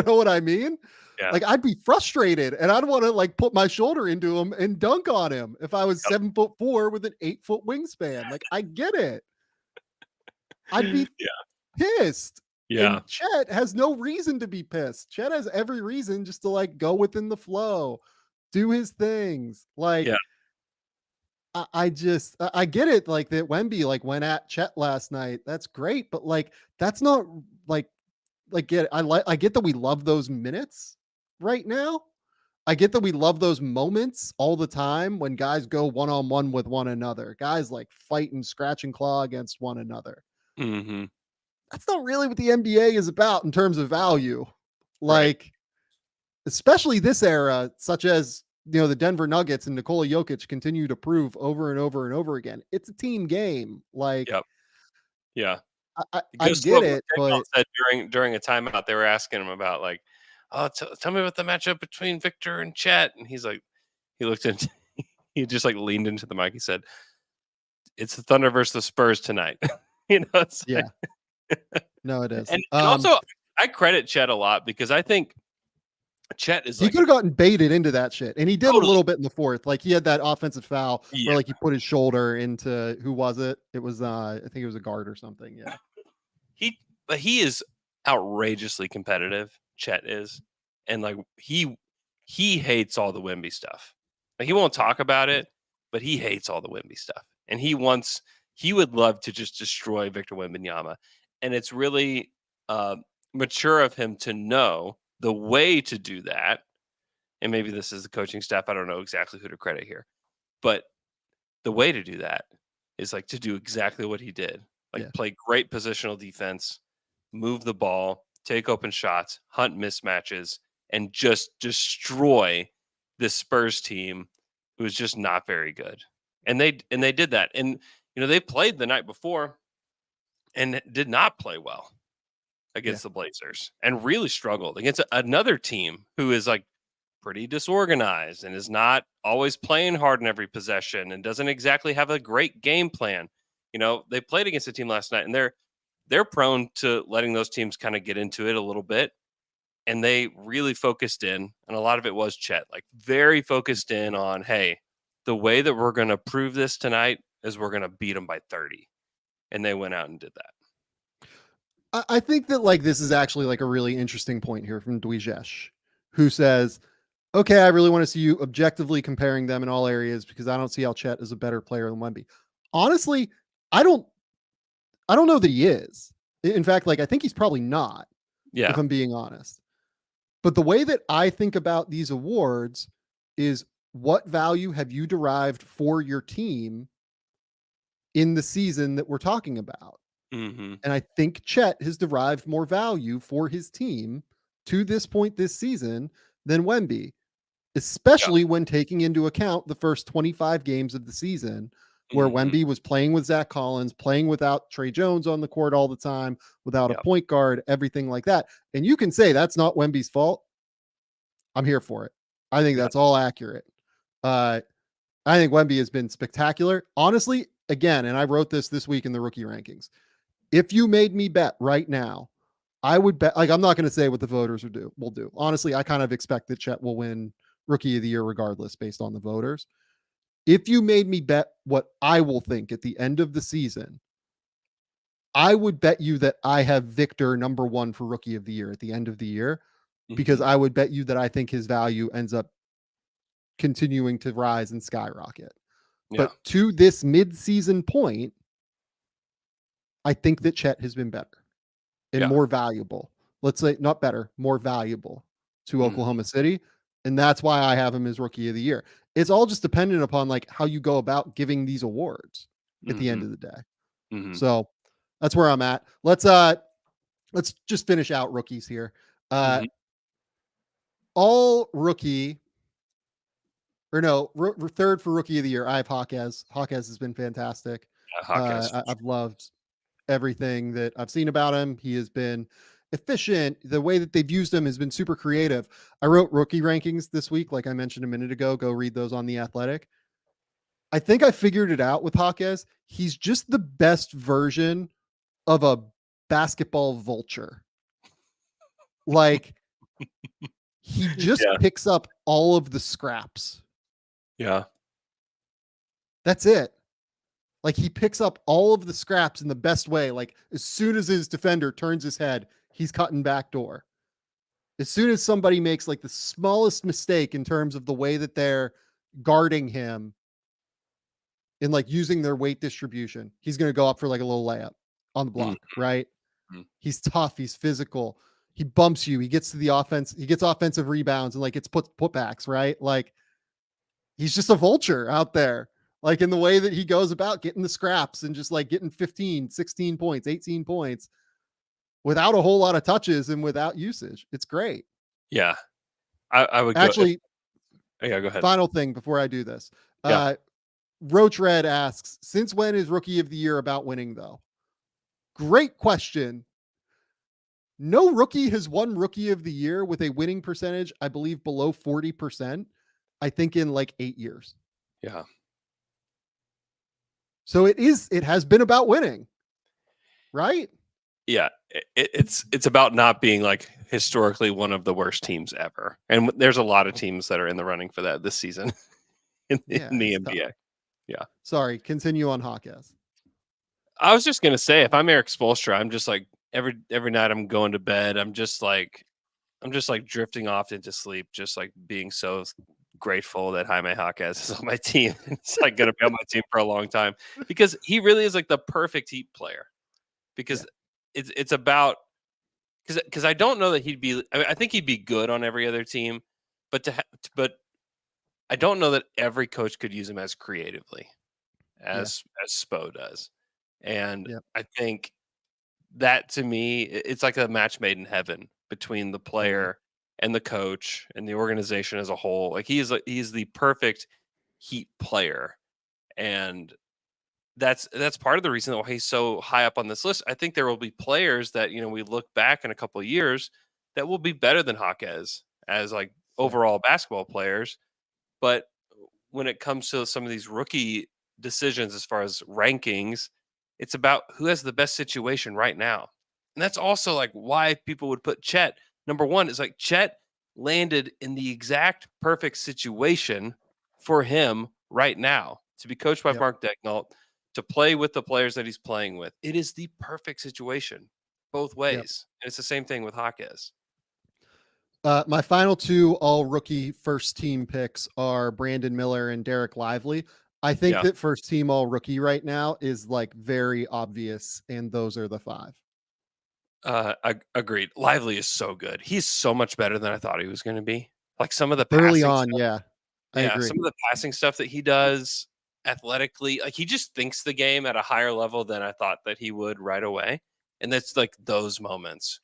know what I mean? Yeah. Like I'd be frustrated and I'd want to like put my shoulder into him and dunk on him if I was 7'4" with an 8-foot wingspan. Like I get it. I'd be pissed. Yeah. And Chet has no reason to be pissed. Chet has every reason just to like go within the flow, do his things. Like I get it. Like that Wemby like went at Chet last night. That's great, but like that's not I get that we love those minutes right now. I get that we love those moments all the time when guys go one-on-one with one another. Guys like fight and scratch and claw against one another. That's not really what the NBA is about in terms of value. Like, especially this era, such as the Denver Nuggets and Nikola Jokic continue to prove over and over and over again. It's a team game. Like, I get it, but said during a timeout, they were asking him about like, "Oh, tell me about the matchup between Victor and Chet," and he's like, he looked into, he just like leaned into the mic. He said, "It's the Thunder versus the Spurs tonight." No, it is. And also, I credit Chet a lot because I think Chet is He like could have gotten baited into that shit. And he did a totally. little bit in the fourth. Like he had that offensive foul Yeah. where like he put his shoulder into who was it? It was I think it was a guard or something. Yeah. But he is outrageously competitive. Chet is, and like he hates all the Wemby stuff. Like he won't talk about it, but he hates all the Wemby stuff, and he would love to just destroy Victor Wembanyama, and it's really mature of him to know the way to do that. And maybe this is the coaching staff. I don't know exactly who to credit here, but the way to do that is like to do exactly what he did, like Yeah. play great positional defense, move the ball, take open shots, hunt mismatches, and just destroy this Spurs team who is just not very good. And they did that. And they played the night before and did not play well against the Blazers and really struggled against another team who is like pretty disorganized and is not always playing hard in every possession and doesn't exactly have a great game plan. They played against a team last night and they're prone to letting those teams kind of get into it a little bit. And they really focused in, and a lot of it was Chet, like very focused in on, hey, the way that we're going to prove this tonight is we're going to beat them by 30. And they went out and did that. I think that like this is actually like a really interesting point here from Dwejesh, who says, okay, I really want to see you objectively comparing them in all areas because I don't see how Chet is a better player than Wemby. Honestly, I don't know that he is. In fact, like I think he's probably not, Yeah. if I'm being honest. But the way that I think about these awards is what value have you derived for your team in the season that we're talking about? Mm-hmm. And I think Chet has derived more value for his team to this point this season than Wemby, especially when taking into account the first 25 games of the season where Wemby was playing with Zach Collins, playing without Trey Jones on the court all the time, without a point guard, everything like that. And you can say that's not Wemby's fault. I'm here for it. I think that's all accurate. I think Wemby has been spectacular. Honestly, again, and I wrote this week in the rookie rankings. If you made me bet right now, I would bet, like, I'm not going to say what the voters will do. Honestly, I kind of expect that Chet will win rookie of the year regardless based on the voters. If you made me bet what I will think at the end of the season, I would bet you that I have Victor number 1 for rookie of the year at the end of the year, because I would bet you that I think his value ends up continuing to rise and skyrocket. Yeah. But to this mid-season point, I think that Chet has been better and more valuable. Let's say not better, more valuable to Oklahoma City. And that's why I have him as rookie of the year. It's all just dependent upon like how you go about giving these awards at the end of the day. So that's where I'm at. Let's just finish out rookies here. All rookie or no, third for rookie of the year. I have Hawkes. Hawkes has been fantastic. I've loved everything that I've seen about him. He has been efficient. The way that they've used him has been super creative. I wrote rookie rankings this week, like I mentioned a minute ago. Go read those on The Athletic. I think I figured it out with Hawkes. He's just the best version of a basketball vulture. Like he just picks up all of the scraps. Yeah. That's it. Like he picks up all of the scraps in the best way. Like as soon as his defender turns his head, he's cutting back door. As soon as somebody makes like the smallest mistake in terms of the way that they're guarding him in like using their weight distribution, he's going to go up for like a little layup on the block, right? He's tough. He's physical. He bumps you. He gets to the offense. He gets offensive rebounds and like it's putbacks, right? Like he's just a vulture out there. Like in the way that he goes about getting the scraps and just like getting 15, 16 points, 18 points without a whole lot of touches and without usage. It's great. Yeah. I would actually. Go ahead. Final thing before I do this. Roach Red asks, since when is rookie of the year about winning though? Great question. No rookie has won rookie of the year with a winning percentage, I believe below 40%, I think in like 8 years. Yeah. So it has been about winning, right? Yeah. It's about not being like historically one of the worst teams ever. And there's a lot of teams that are in the running for that this season in Yeah, the it's NBA. tough. Yeah. Sorry, continue on Hawkes. I was just gonna say, if I'm Eric Spoelstra, I'm just like every night I'm going to bed, I'm just like drifting off into sleep, just like being so grateful that Jaime Jaquez is on my team. It's like gonna be on my team for a long time because he really is like the perfect Heat player. Yeah, Because it's about because I don't know that he'd be. I think he'd be good on every other team, but but I don't know that every coach could use him as creatively yeah, as Spo does, and yep, I think that to me, it's like a match made in heaven between the totally. player and the coach and the organization as a whole. Like he's the perfect Heat player, and that's part of the reason why he's so high up on this list. I think there will be players that we look back in a couple of years that will be better than Jaquez as like Yeah, overall basketball players, but when it comes to some of these rookie decisions as far as rankings, it's about who has the best situation right now. And that's also like why people would put Chet number one is like Chet landed in the exact perfect situation for him right now to be coached by yep, Mark Decknault, to play with the players that he's playing with. It is the perfect situation both yep. ways. And it's the same thing with Jaquez. My final two all rookie first team picks are Brandon Miller and Derek Lively. I think Yeah. that first team all rookie right now is like very obvious, and those are the five. Agreed. Lively is so good. He's so much better than I thought he was going to be. Like some of the Early passing on, stuff. yeah, I Yeah, agree. some of the passing stuff that he does athletically, like he just thinks the game at a higher level than I thought that he would right away. And that's like those moments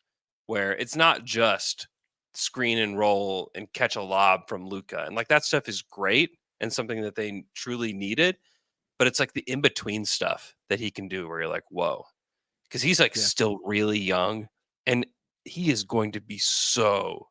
where it's not just screen and roll and catch a lob from Luca. And like that stuff is great and something that they truly needed. But it's like the in between stuff that he can do where you're like, whoa, because he's like Yeah, still really young and he is going to be so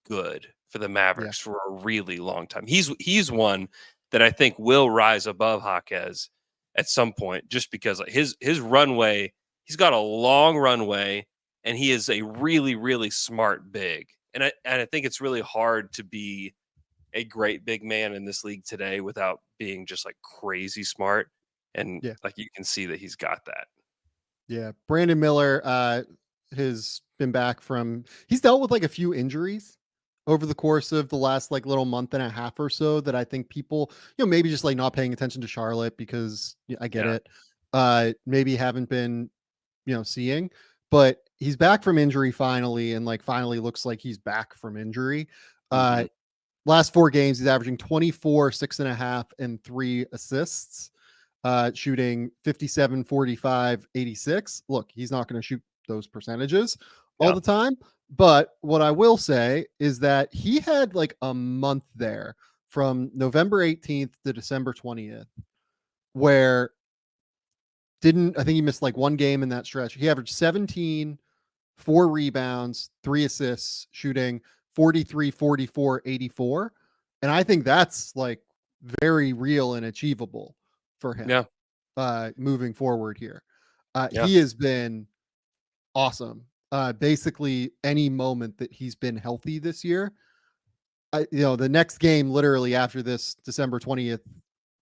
good for the yeah, Mavericks for a really long time. He's one that I think will rise above Jaquez at some point, just because like his runway, he's got a long runway, and he is a really smart big. And I think it's really hard to be a great big man in this league today without being just like crazy smart. And yeah. like you can see that he's got that. Yeah, Brandon Miller has been back from he's dealt with like a few injuries over the course of the last like little month and a half or so that I think people, maybe just like not paying attention to Charlotte because I get Yeah. it. Maybe haven't been, seeing, but he's back from injury finally and like finally looks like he's back from injury. Hmm. Uh last four games he's averaging 24, 6.5, and 3 assists, shooting 57, 45, 86. Look, he's not going to shoot those percentages all Yeah. the time. But what I will say is that he had like a month there from November 18th to December 20th where I think he missed like one game in that stretch. He averaged 17, 4 rebounds, 3 assists, shooting 43, 44, 84. And I think that's like very real and achievable for him Yeah. moving forward here. Yeah. He has been awesome. Basically, any moment that he's been healthy this year, the next game literally after this December 20th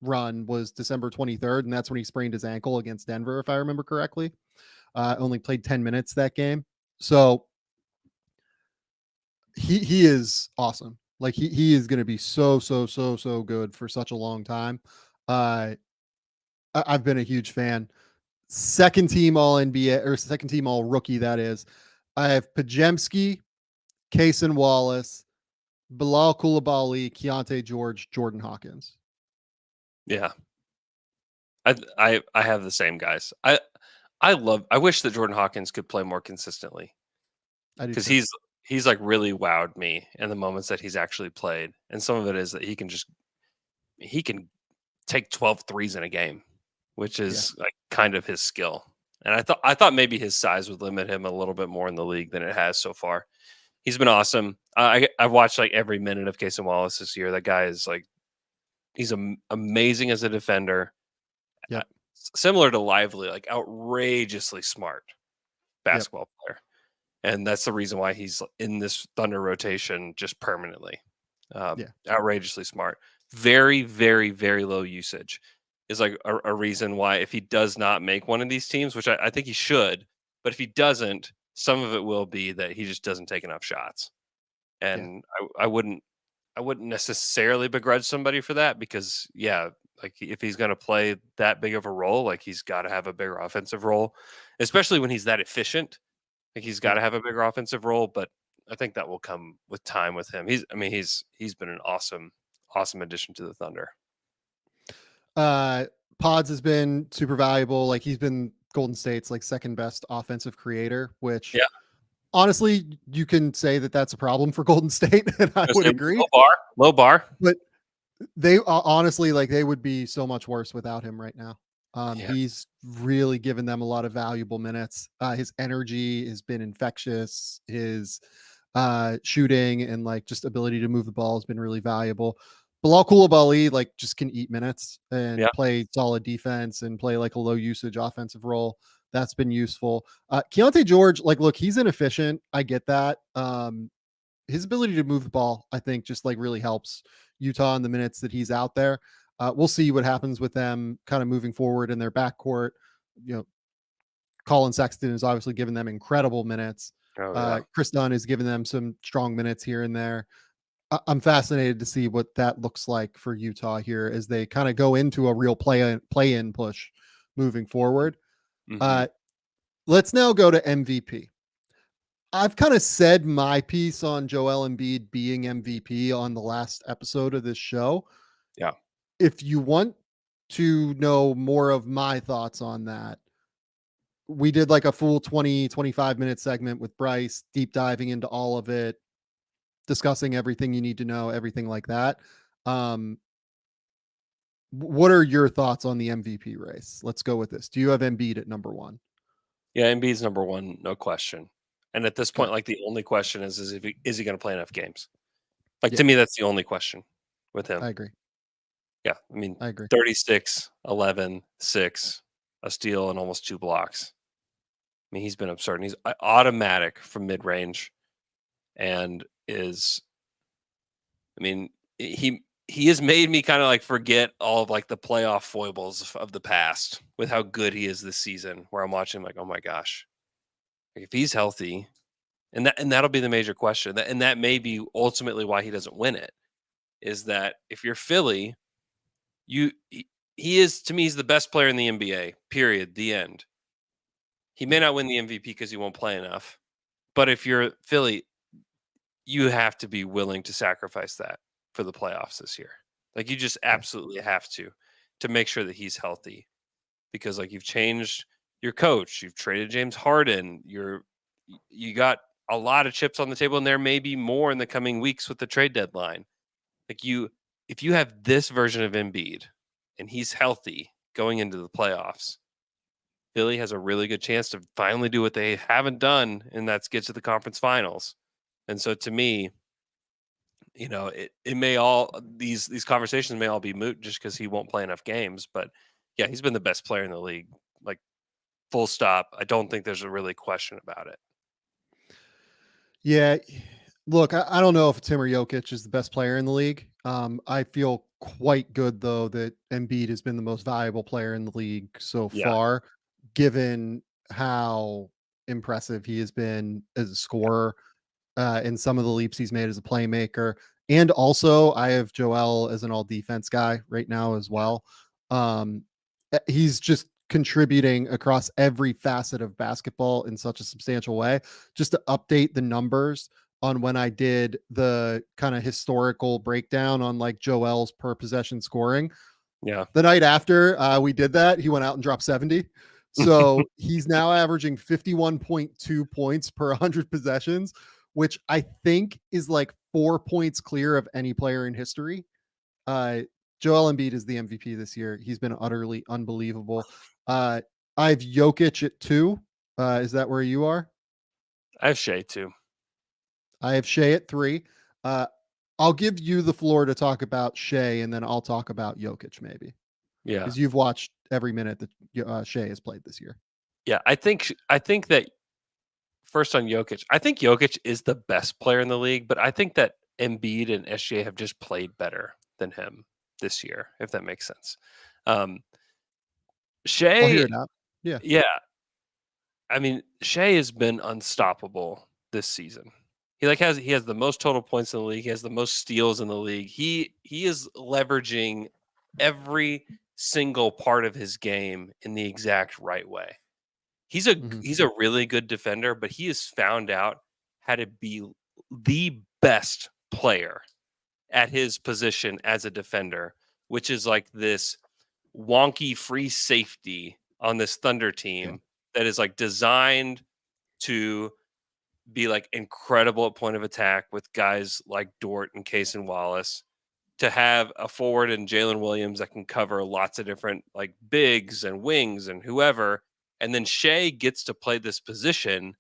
run was December 23rd, and that's when he sprained his ankle against Denver, if I remember correctly. Only played 10 minutes that game. So he is awesome. Like he is going to be so good for such a long time. I've been a huge fan. Second team all NBA or second team all rookie, that is. I have Pajemski, Kaysen Wallace, Bilal Koulibaly, Keontae George, Jordan Hawkins. Yeah. I have the same guys. I wish that Jordan Hawkins could play more consistently I do because too. he's like really wowed me in the moments that he's actually played. And some of it is that he can take 12 threes in a game, which Yeah. is like kind of his skill. And I thought maybe his size would limit him a little bit more in the league than it has so far. He's been awesome. I've watched like every minute of Casey Wallace this year. That guy is like he's amazing as a defender. Uh, Yep. Similar to Lively, like outrageously smart Yep. basketball player. And that's the reason why he's in this Thunder rotation just permanently. Yeah. Outrageously smart. Very, very, very low usage is like a reason why if he does not make one of these teams, which I think he should, but if he doesn't, some of it will be that he just doesn't take enough shots. Yeah. And I wouldn't necessarily begrudge somebody for that because like if he's going to play that big of a role, like he's got to have a bigger offensive role, especially when he's that efficient. Like he's got Yeah. to have a bigger offensive role, but I think that will come with time with him. He's been an awesome addition to the Thunder. Pods has been super valuable. Like he's been Golden State's like second best offensive creator, which Yeah, honestly, you can say that that's a problem for Golden State, and I would agree. Low bar. But they honestly, like they would be so much worse without him right now. Yeah, He's really given them a lot of valuable minutes. His energy has been infectious. His shooting and like just ability to move the ball has been really valuable. Bilal Coulibaly like just can eat minutes and yeah, play solid defense and play like a low usage offensive role. That's been useful. Keontae George, like, look, he's inefficient. I get that. His ability to move the ball, I think, just like really helps Utah in the minutes that he's out there. We'll see what happens with them kind of moving forward in their backcourt. You know, Colin Sexton has obviously given them incredible minutes. oh yeah, Chris Dunn has given them some strong minutes here and there. I'm fascinated to see what that looks like for Utah here as they kind of go into a real play-in push moving forward. mm-hmm. Let's now go to MVP. I've kind of said my piece on Joel Embiid being MVP on the last episode of this show. Yeah. If you want to know more of my thoughts on that, we did like a full 25 minute segment with Bryce, deep diving into all of it, discussing everything you need to know, everything like that. What are your thoughts on the MVP race? Let's go with this. Do you have Embiid at number one? Yeah, Embiid's number one, no question. And at this Okay. point, like the only question is if is he going to play enough games? Like Yeah. to me, that's the only question with him. I agree. Yeah, I mean, I agree. 36, 11, 6, a steal, and almost 2 blocks. I mean, he's been absurd. And he's automatic from mid range, and is, I mean, he has made me kind of like forget all of like the playoff foibles of the past with how good he is this season. Where I'm watching, like, oh my gosh, like if he's healthy, and that'll be the major question. And that may be ultimately why he doesn't win it. Is that if you're Philly, he is, to me, he's the best player in the NBA. Period. The end. He may not win the MVP because he won't play enough. But if you're Philly, you have to be willing to sacrifice that for the playoffs this year. Like you just absolutely have to make sure that he's healthy. Because like you've changed your coach, you've traded James Harden, you got a lot of chips on the table, and there may be more in the coming weeks with the trade deadline. Like if you have this version of Embiid and he's healthy going into the playoffs, Philly has a really good chance to finally do what they haven't done, and that's get to the conference finals. And so to me, it may all these conversations may all be moot just because he won't play enough games. But yeah, he's been the best player in the league. Like full stop. I don't think there's a really question about it. Yeah. Look, I don't know if Tim or Jokic is the best player in the league. I feel quite good though that Embiid has been the most valuable player in the league so Yeah. far, given how impressive he has been as a scorer, and some of the leaps he's made as a playmaker. And also, I have Joel as an all defense guy right now as well. He's just contributing across every facet of basketball in such a substantial way. Just to update the numbers on when I did the kind of historical breakdown on like Joel's per possession scoring. Yeah. The night after we did that, he went out and dropped 70. So he's now averaging 51.2 points per 100 possessions, which I think is like 4 points clear of any player in history. Joel Embiid is the MVP this year. He's been utterly unbelievable. I have Jokic at 2. Is that where you are? I have Shea too. I have Shea at 3. I'll give you the floor to talk about Shea, and then I'll talk about Jokic maybe. Yeah. Because you've watched every minute that Shea has played this year. Yeah, I think that first on Jokic. I think Jokic is the best player in the league, but I think that Embiid and SGA have just played better than him this year, if that makes sense. I'll Shea, hear it out. Yeah. yeah, I mean, Shea has been unstoppable this season. He has the most total points in the league. He has the most steals in the league. He is leveraging every single part of his game in the exact right way. He's a really good defender, but he has found out how to be the best player at his position as a defender, which is like this wonky free safety on this Thunder team that is like designed to be like incredible at point of attack with guys like Dort and Case and Wallace, to have a forward and Jalen Williams that can cover lots of different like bigs and wings and whoever. And then Shea gets to play this position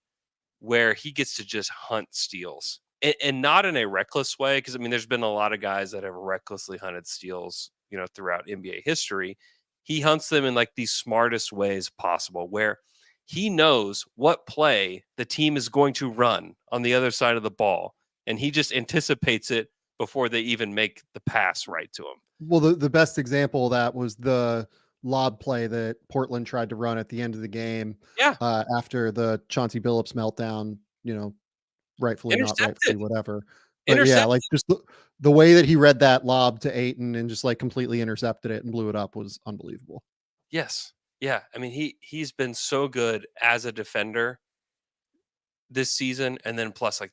where he gets to just hunt steals, and not in a reckless way. Because I mean, there's been a lot of guys that have recklessly hunted steals, throughout NBA history. He hunts them in like the smartest ways possible, where he knows what play the team is going to run on the other side of the ball, and he just anticipates it before they even make the pass right to him. Well, the best example of that was the lob play that Portland tried to run at the end of the game. Yeah. After the Chauncey Billups meltdown, rightfully, not rightfully, whatever. But yeah, like just the way that he read that lob to Ayton and just like completely intercepted it and blew it up was unbelievable. Yes. Yeah. I mean, he's been so good as a defender this season, and then plus like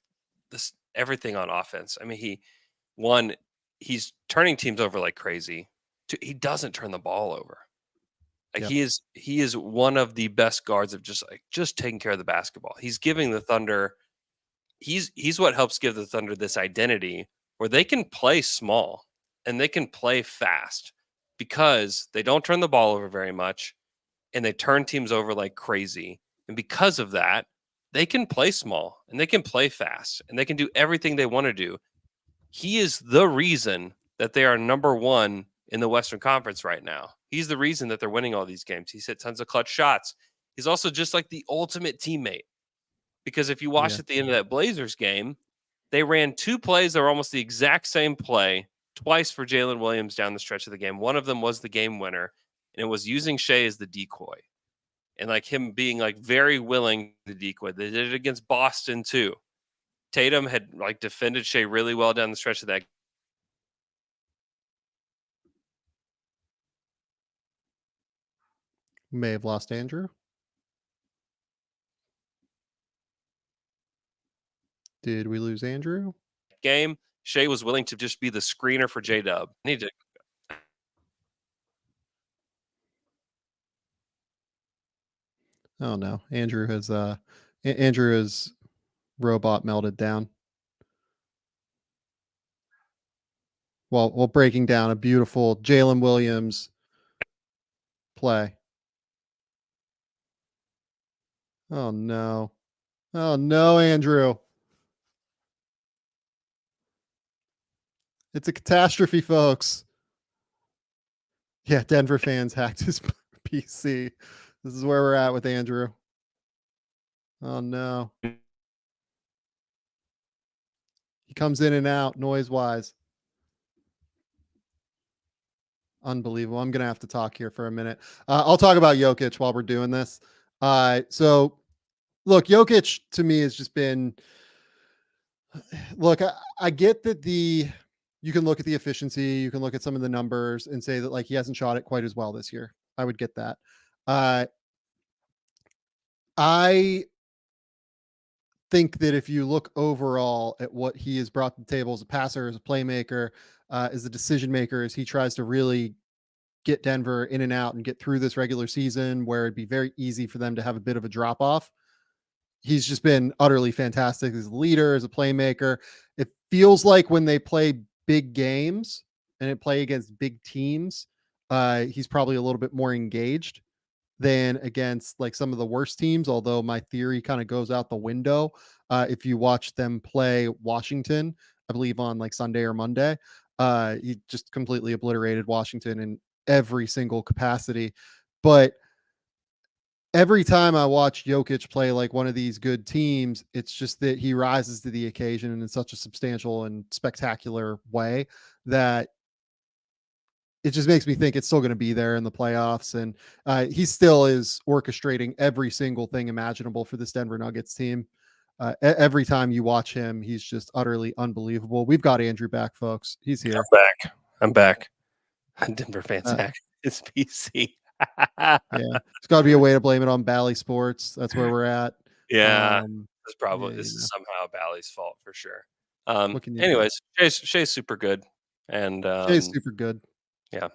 this everything on offense. I mean, he's turning teams over like crazy. He doesn't turn the ball over. Like he is one of the best guards of just taking care of the basketball. He's giving the Thunder. He's what helps give the Thunder this identity where they can play small and they can play fast because they don't turn the ball over very much and they turn teams over like crazy. And because of that, they can play small and they can play fast and they can do everything they want to do. He is the reason that they are number one in the Western Conference right now. He's the reason that they're winning all these games. He's hit tons of clutch shots. He's also just like the ultimate teammate. Because if you watched at the end of that Blazers game, they ran two plays that were almost the exact same play twice for Jalen Williams down the stretch of the game. One of them was the game winner, and it was using Shea as the decoy. And like him being like very willing to decoy. They did it against Boston too. Tatum had like defended Shea really well down the stretch of that. May have lost Andrew. Did we lose Andrew? Game, Shea was willing to just be the screener for J-Dub. Oh no, Andrew has robot melted down. While breaking down a beautiful Jalen Williams play. Oh no. Oh no, Andrew. It's a catastrophe, folks. Yeah, Denver fans hacked his PC. This is where we're at with Andrew. Oh no. He comes in and out noise-wise. Unbelievable. I'm going to have to talk here for a minute. I'll talk about Jokic while we're doing this. So, look, Jokic to me has just been. Look, I get that you can look at the efficiency, you can look at some of the numbers and say that like he hasn't shot it quite as well this year. I would get that. I think that if you look overall at what he has brought to the table as a passer, as a playmaker, as a decision maker, as he tries to really get Denver in and out and get through this regular season where it'd be very easy for them to have a bit of a drop off. He's just been utterly fantastic as a leader, as a playmaker. It feels like when they play big games and it play against big teams, he's probably a little bit more engaged than against like some of the worst teams. Although my theory kind of goes out the window. If you watch them play Washington, I believe on like Sunday or Monday, he just completely obliterated Washington in every single capacity. But every time I watch Jokic play like one of these good teams, it's just that he rises to the occasion in such a substantial and spectacular way that it just makes me think it's still going to be there in the playoffs. And he still is orchestrating every single thing imaginable for this Denver Nuggets team. Every time you watch him, he's just utterly unbelievable. We've got Andrew back, folks. He's here. I'm back. Denver fans hack. It's PC. Yeah, it's got to be a way to blame it on Bally Sports. That's where we're at. Yeah, it's probably yeah, this is somehow Bally's fault for sure. what can you Anyways, Shay's super good, and Shay's super good. yeah.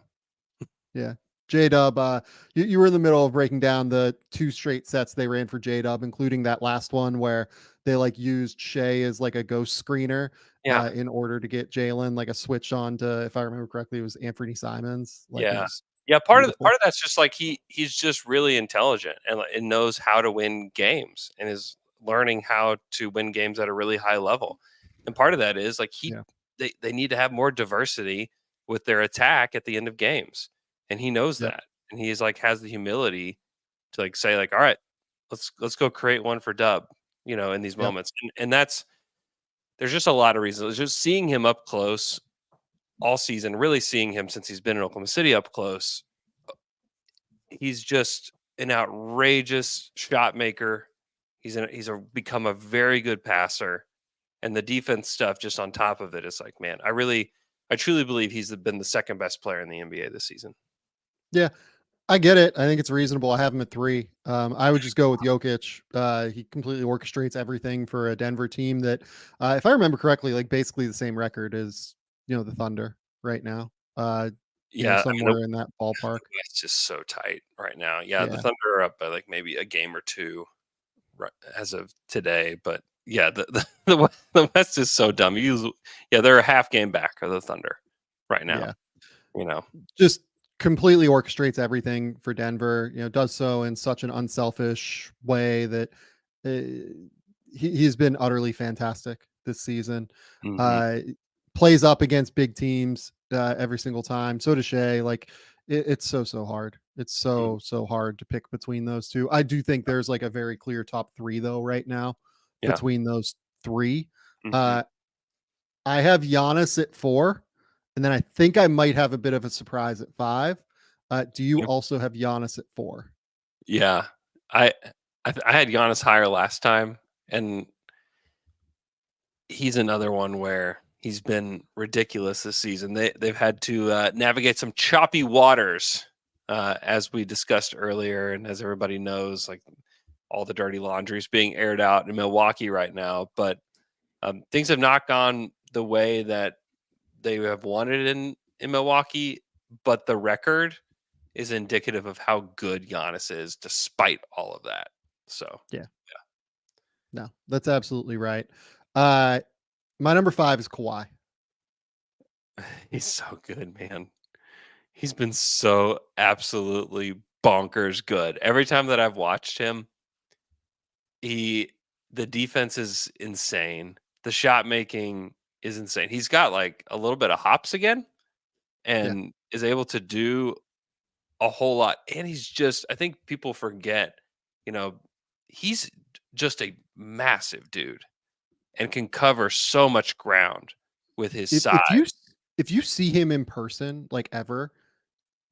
Yeah. J-Dub, you were in the middle of breaking down the 2 straight sets they ran for J-Dub, including that last one where they like used Shea as like a ghost screener Yeah. in order to get Jalen like a switch on to, if I remember correctly, it was Anthony Simons. Like it Yeah. was Yeah, part beautiful. of that's just like he's just really intelligent and knows how to win games and is learning how to win games at a really high level. And part of that is like they need to have more diversity with their attack at the end of games. And he knows Yep. that. And he's like has the humility to like say like, all right, let's go create one for Dub, in these moments. And that's there's just a lot of reasons. Just seeing him up close all season, really seeing him since he's been in Oklahoma City up close. He's just an outrageous shot maker. He's become a very good passer, and the defense stuff just on top of it is like, man, I truly believe he's been the second best player in the NBA this season. Yeah, I get it. I think it's reasonable. I have him at 3. I would just go with Jokic. He completely orchestrates everything for a Denver team that, if I remember correctly, like basically the same record as, the Thunder right now. Somewhere in that ballpark. It's just so tight right now. Yeah, the Yeah. Thunder are up by like maybe a game or 2 as of today, but yeah, the West is so dumb. They're a half game back of the Thunder right now. Yeah. Just completely orchestrates everything for Denver, does so in such an unselfish way that he's been utterly fantastic this season. Plays up against big teams every single time. So does Shea. Like it's so hard. It's so hard to pick between those two. I do think there's like a very clear top 3 though right now between those 3. I have Giannis at 4. And then I think I might have a bit of a surprise at 5. Do you also have Giannis at 4? Yeah, I had Giannis higher last time, and he's another one where he's been ridiculous this season. They've had to navigate some choppy waters, as we discussed earlier, and as everybody knows, like all the dirty laundry is being aired out in Milwaukee right now. But things have not gone the way that they have wanted in Milwaukee, but the record is indicative of how good Giannis is despite all of that. So yeah. No, that's absolutely right. My number 5 is Kawhi. He's so good, man. He's been so absolutely bonkers good. Every time that I've watched him, the defense is insane. The shot making is insane. He's got like a little bit of hops again and is able to do a whole lot. And he's just, I think people forget, he's just a massive dude and can cover so much ground with his size. If you see him in person, like ever,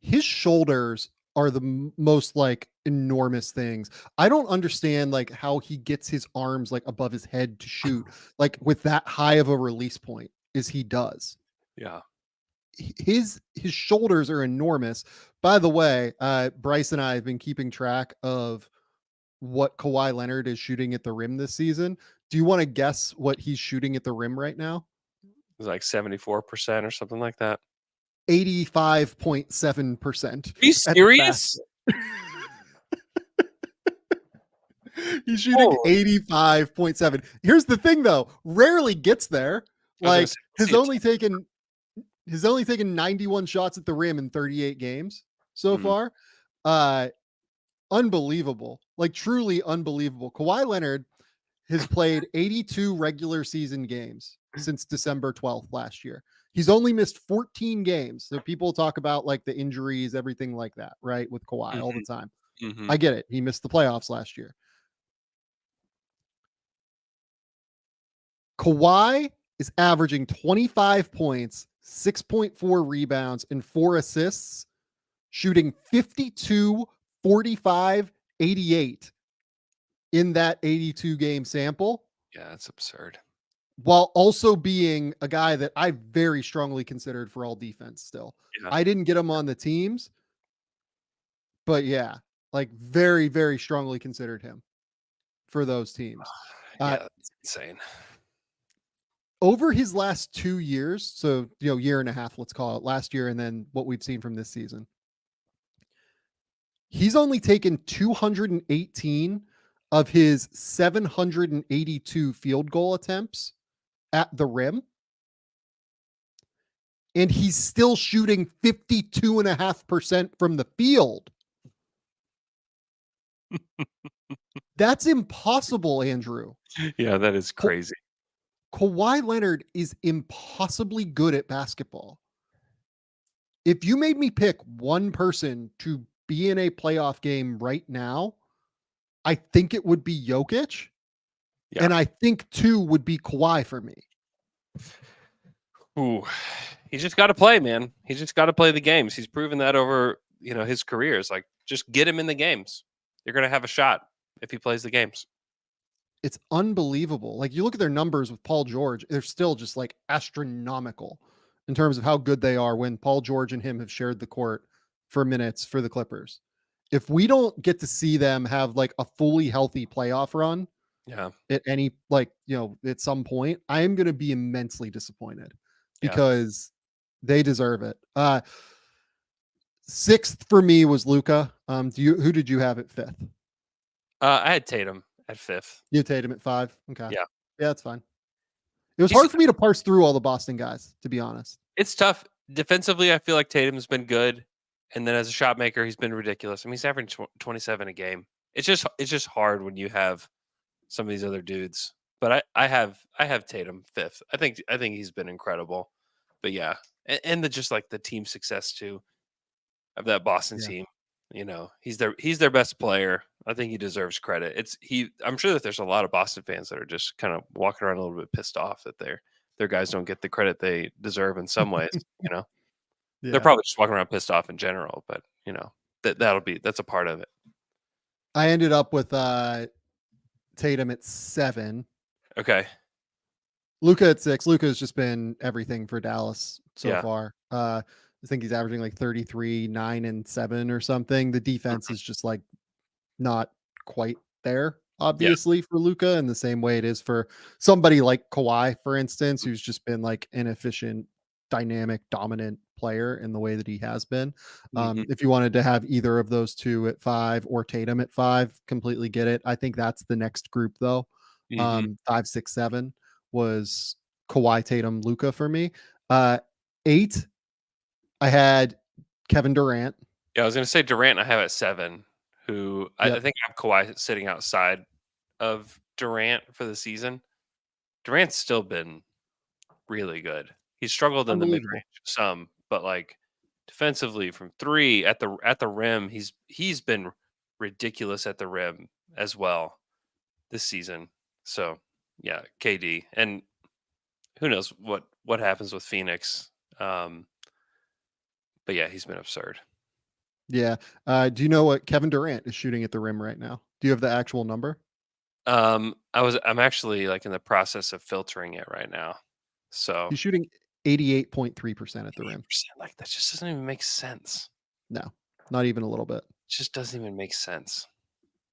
his shoulders are the most like enormous things. I don't understand like how he gets his arms like above his head to shoot like with that high of a release point as he does. Yeah. His shoulders are enormous. By the way, Bryce and I have been keeping track of what Kawhi Leonard is shooting at the rim this season. Do you want to guess what he's shooting at the rim right now? It's like 74% or something like that. 85.7%. Are you serious? He's shooting 85.7. Here's the thing though, rarely gets there. Like has only taken 91 shots at the rim in 38 games so far. Unbelievable. Like truly unbelievable. Kawhi Leonard has played 82 regular season games since December 12th last year. He's only missed 14 games. So people talk about like the injuries, everything like that, right? With Kawhi all the time. Mm-hmm. I get it. He missed the playoffs last year. Kawhi is averaging 25 points, 6.4 rebounds, and 4 assists, shooting 52, 45, 88 in that 82 game sample, Yeah, that's absurd. while also being a guy that I very strongly considered for all defense still. Yeah. I didn't get him on the teams, but yeah, like very, very strongly considered him for those teams. Yeah, that's insane. Over his last 2 years, so year and a half, let's call it, last year and then what we've seen from this season, he's only taken 218 of his 782 field goal attempts at the rim. And he's still shooting 52.5% from the field. That's impossible, Andrew. Yeah, that is crazy. Kawhi Leonard is impossibly good at basketball. If you made me pick one person to be in a playoff game right now, I think it would be Jokic. Yeah. And I think 2 would be Kawhi for me. Ooh, he's just got to play, man. He's just got to play the games. He's proven that over, his career. It's like, just get him in the games. You're going to have a shot if he plays the games. It's unbelievable. Like, you look at their numbers with Paul George, they're still just like astronomical in terms of how good they are when Paul George and him have shared the court for minutes for the Clippers. If we don't get to see them have like a fully healthy playoff run, Yeah, at any, at some point, I am going to be immensely disappointed Yeah. because they deserve it. 6th for me was Luka. Who did you have at 5th? I had Tatum at 5th. You had Tatum at 5. Okay. Yeah, That's fine. It was hard for me to parse through all the Boston guys, to be honest. It's tough. Defensively, I feel like Tatum's been good. And then as a shot maker, he's been ridiculous. I mean, he's averaging 27 a game. It's just hard when you have some of these other dudes. But I have Tatum 5th. I think he's been incredible. But yeah, and just like the team success too of that Boston team. He's their best player. I think he deserves credit. I'm sure that there's a lot of Boston fans that are just kind of walking around a little bit pissed off that their guys don't get the credit they deserve in some ways. They're probably just walking around pissed off in general, but that's a part of it. I ended up with Tatum at 7. Okay. Luka at 6. Luka has just been everything for Dallas so Yeah. far. I think he's averaging like 33, 9, and 7 or something. The defense is just like not quite there, obviously, for Luka in the same way it is for somebody like Kawhi, for instance, who's just been like an efficient, dynamic, dominant player in the way that he has been. If you wanted to have either of those two at 5 or Tatum at 5, completely get it. I think that's the next group though. 5, 6, 7 was Kawhi, Tatum, Luka for me. 8, I had Kevin Durant. Yeah, I was going to say Durant I have at 7, who I think I have Kawhi sitting outside of Durant for the season. Durant's still been really good. He's struggled in the mid-range some, but like defensively from 3 at the rim, he's been ridiculous at the rim as well this season. So, yeah, KD. And who knows what happens with Phoenix. But yeah, he's been absurd. Yeah. Do you know what Kevin Durant is shooting at the rim right now? Do you have the actual number? I'm actually like in the process of filtering it right now. So he's shooting 88.3% at the rim. Like that just doesn't even make sense. No, not even a little bit. It just doesn't even make sense.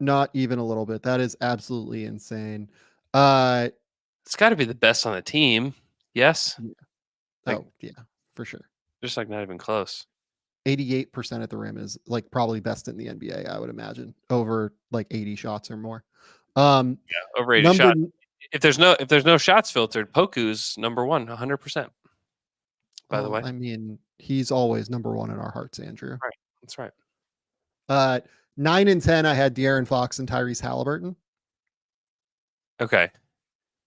Not even a little bit. That is absolutely insane. It's got to be the best on the team. Yes. Yeah. Yeah, for sure. Just like not even close. 88% at the rim is like probably best in the NBA, I would imagine, over like 80 shots or more. Yeah, over 80 shots. If there's no shots filtered, Poku's number 1, 100%. By the way, I mean, he's always number 1 in our hearts, Andrew. Right. That's right. 9 and 10, I had De'Aaron Fox and Tyrese Halliburton. Okay.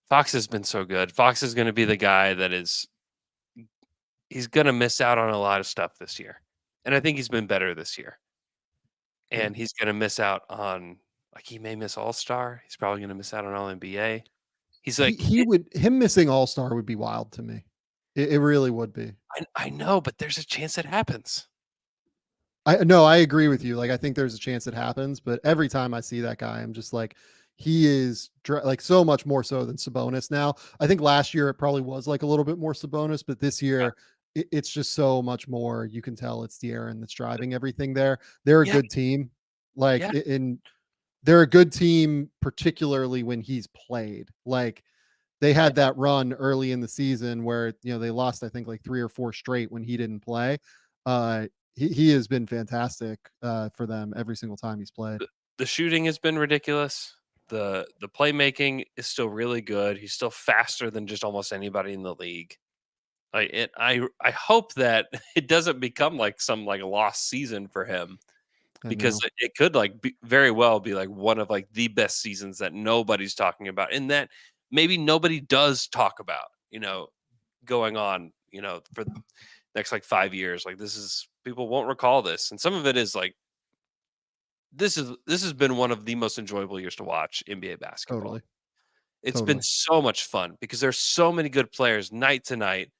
Fox has been so good. Fox is going to be the guy he's going to miss out on a lot of stuff this year. And I think he's been better this year. and he's going to miss out on, like, he may miss All-Star. He's probably going to miss out on All-NBA. He's like, Him missing All-Star would be wild to me. It really would be. I know, but there's a chance it happens. I agree with you. Like, I think there's a chance it happens, but every time I see that guy, I'm just like, he is like so much more so than Sabonis now. I think last year it probably was like a little bit more Sabonis, but this year it's just so much more. You can tell it's De'Aaron that's driving everything there. They're a Yeah, good team. Like, yeah, they're a good team, particularly when he's played. Like, they yeah. had that run early in the season where, they lost, I think, like 3 or 4 straight when he didn't play. He has been fantastic for them every single time he's played. The shooting has been ridiculous. The playmaking is still really good. He's still faster than just almost anybody in the league. I hope that it doesn't become like some like lost season for him, I because know. it could like be very well be like one of like the best seasons that nobody's talking about, and that maybe nobody does talk about, going on, for the next like 5 years. Like, this is, people won't recall this, and some of it is like, this has been one of the most enjoyable years to watch NBA basketball. Totally. It's been Totally. so much fun because there's so many good players night to night.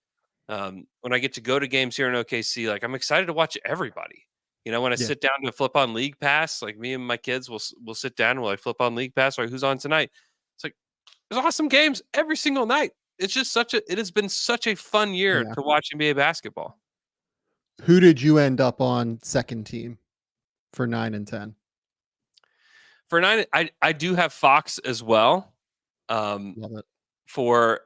When I get to go to games here in OKC, like, I'm excited to watch everybody. When I Yeah. sit down to flip on League Pass, like, me and my kids will sit down and we'll like flip on League Pass, or who's on tonight. It's like, there's awesome games every single night. It's just it has been such a fun year Yeah. to watch NBA basketball. Who did you end up on second team for 9 and 10? For 9, I do have Fox as well. Love it. For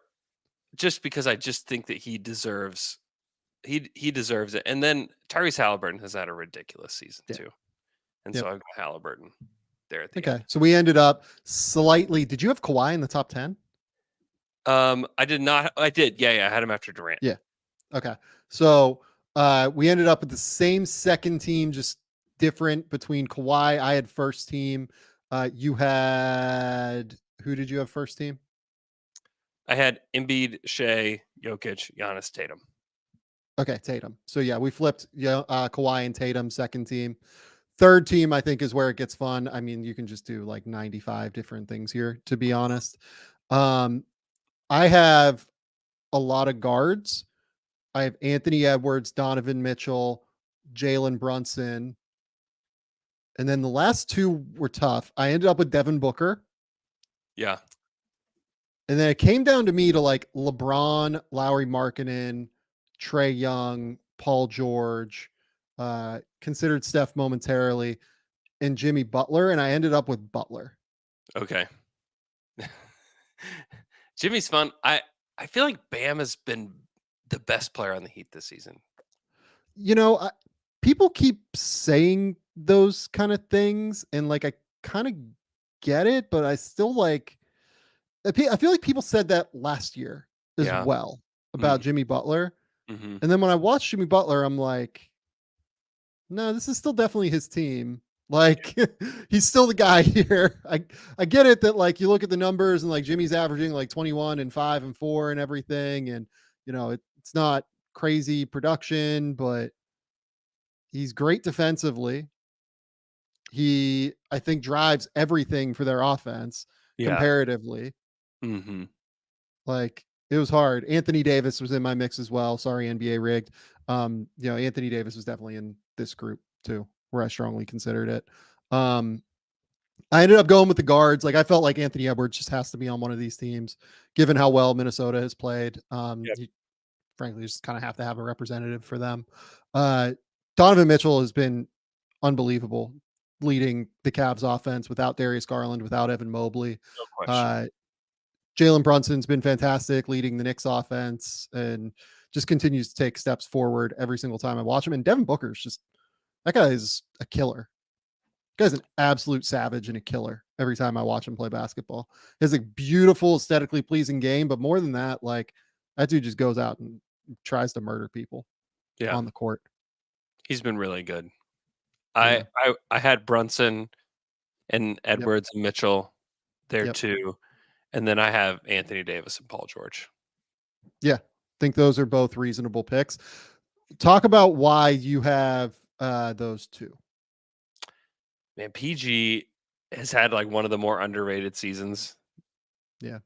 just because I just think that he deserves it. And then Tyrese Halliburton has had a ridiculous season Yeah. too. And Yep. so I've got Halliburton there at the Okay. end. So we ended up slightly. Did you have Kawhi in the top 10? I did not. I did. Yeah. I had him after Durant. Yeah. Okay. So we ended up with the same second team, just different between Kawhi. I had first team. You had, who did you have first team? I had Embiid, Shea, Jokic, Giannis, Tatum. Okay, Tatum. So yeah, we flipped Kawhi and Tatum second team. Third team, I think, is where it gets fun. I mean, you can just do like 95 different things here, to be honest. I have a lot of guards. I have Anthony Edwards, Donovan Mitchell, Jalen Brunson. And then the last two were tough. I ended up with Devin Booker. Yeah. And then it came down to me to like LeBron, Lowry Markkanen, Trae Young, Paul George, considered Steph momentarily, and Jimmy Butler. And I ended up with Butler. Okay. Jimmy's fun. I feel like Bam has been the best player on the Heat this season. People keep saying those kind of things, and like I kind of get it, but I still like. I feel like people said that last year as Yeah. well about Jimmy Butler, Mm-hmm. and then when I watched Jimmy Butler, I'm like, no, this is still definitely his team. Like, he's still the guy here. I get it that like you look at the numbers and like Jimmy's averaging like 21 and 5 and 4 and everything, and it's not crazy production, but he's great defensively. He, I think, drives everything for their offense Yeah. comparatively. Mm-hmm. Like, it was hard. Anthony Davis was in my mix as well. Sorry, NBA rigged. Anthony Davis was definitely in this group too, where I strongly considered it. I ended up going with the guards. Like, I felt like Anthony Edwards just has to be on one of these teams, given how well Minnesota has played. Yep. You frankly just kind of have to have a representative for them. Donovan Mitchell has been unbelievable, leading the Cavs offense without Darius Garland, without Evan Mobley. No question. Jalen Brunson's been fantastic, leading the Knicks offense, and just continues to take steps forward every single time I watch him. And Devin Booker's just, that guy is a killer. That guy's an absolute savage and a killer every time I watch him play basketball. He has a beautiful, aesthetically pleasing game, but more than that, like, that dude just goes out and tries to murder people on the court. He's been really good. Yeah. I had Brunson and Edwards and Mitchell there too. And then I have Anthony Davis and Paul George. Yeah. Think those are both reasonable picks. Talk about why you have those two. Man, PG has had like one of the more underrated seasons. Yeah.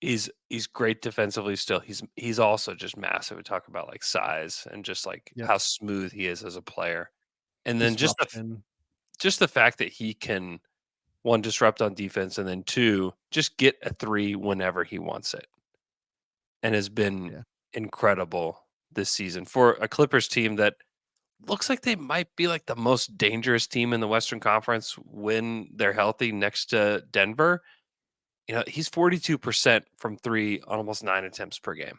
He's great defensively still. He's also just massive. We talk about like size and just like Yep. how smooth he is as a player. And then Disruption. just the fact that he can, one, disrupt on defense, and then two, just get a three whenever he wants it. And has been Yeah. incredible this season for a Clippers team that looks like they might be like the most dangerous team in the Western Conference when they're healthy next to Denver. He's 42% from three on almost 9 attempts per game,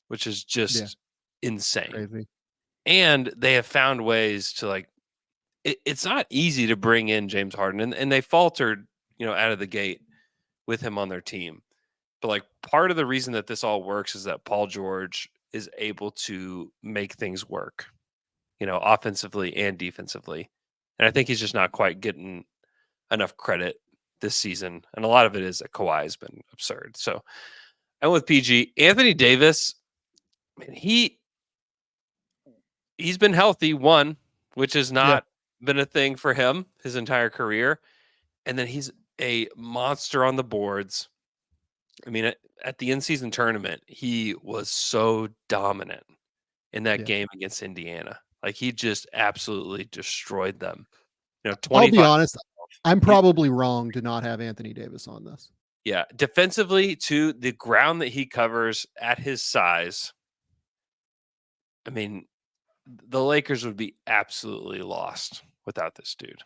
which is Yeah. just insane. Crazy. And they have found ways to like it's not easy to bring in James Harden, and they faltered, out of the gate with him on their team. But like part of the reason that this all works is that Paul George is able to make things work, offensively and defensively. And I think he's just not quite getting enough credit this season. And a lot of it is that Kawhi has been absurd. So I'm with PG. Anthony Davis, man, he's been healthy, one, which has not been a thing for him his entire career. And then he's a monster on the boards. I mean, at the in-season tournament, he was so dominant in that game against Indiana. Like he just absolutely destroyed them. 25. I'll be honest. I'm probably wrong to not have Anthony Davis on this. Yeah. Defensively, to the ground that he covers at his size, I mean, the Lakers would be absolutely lost without this dude.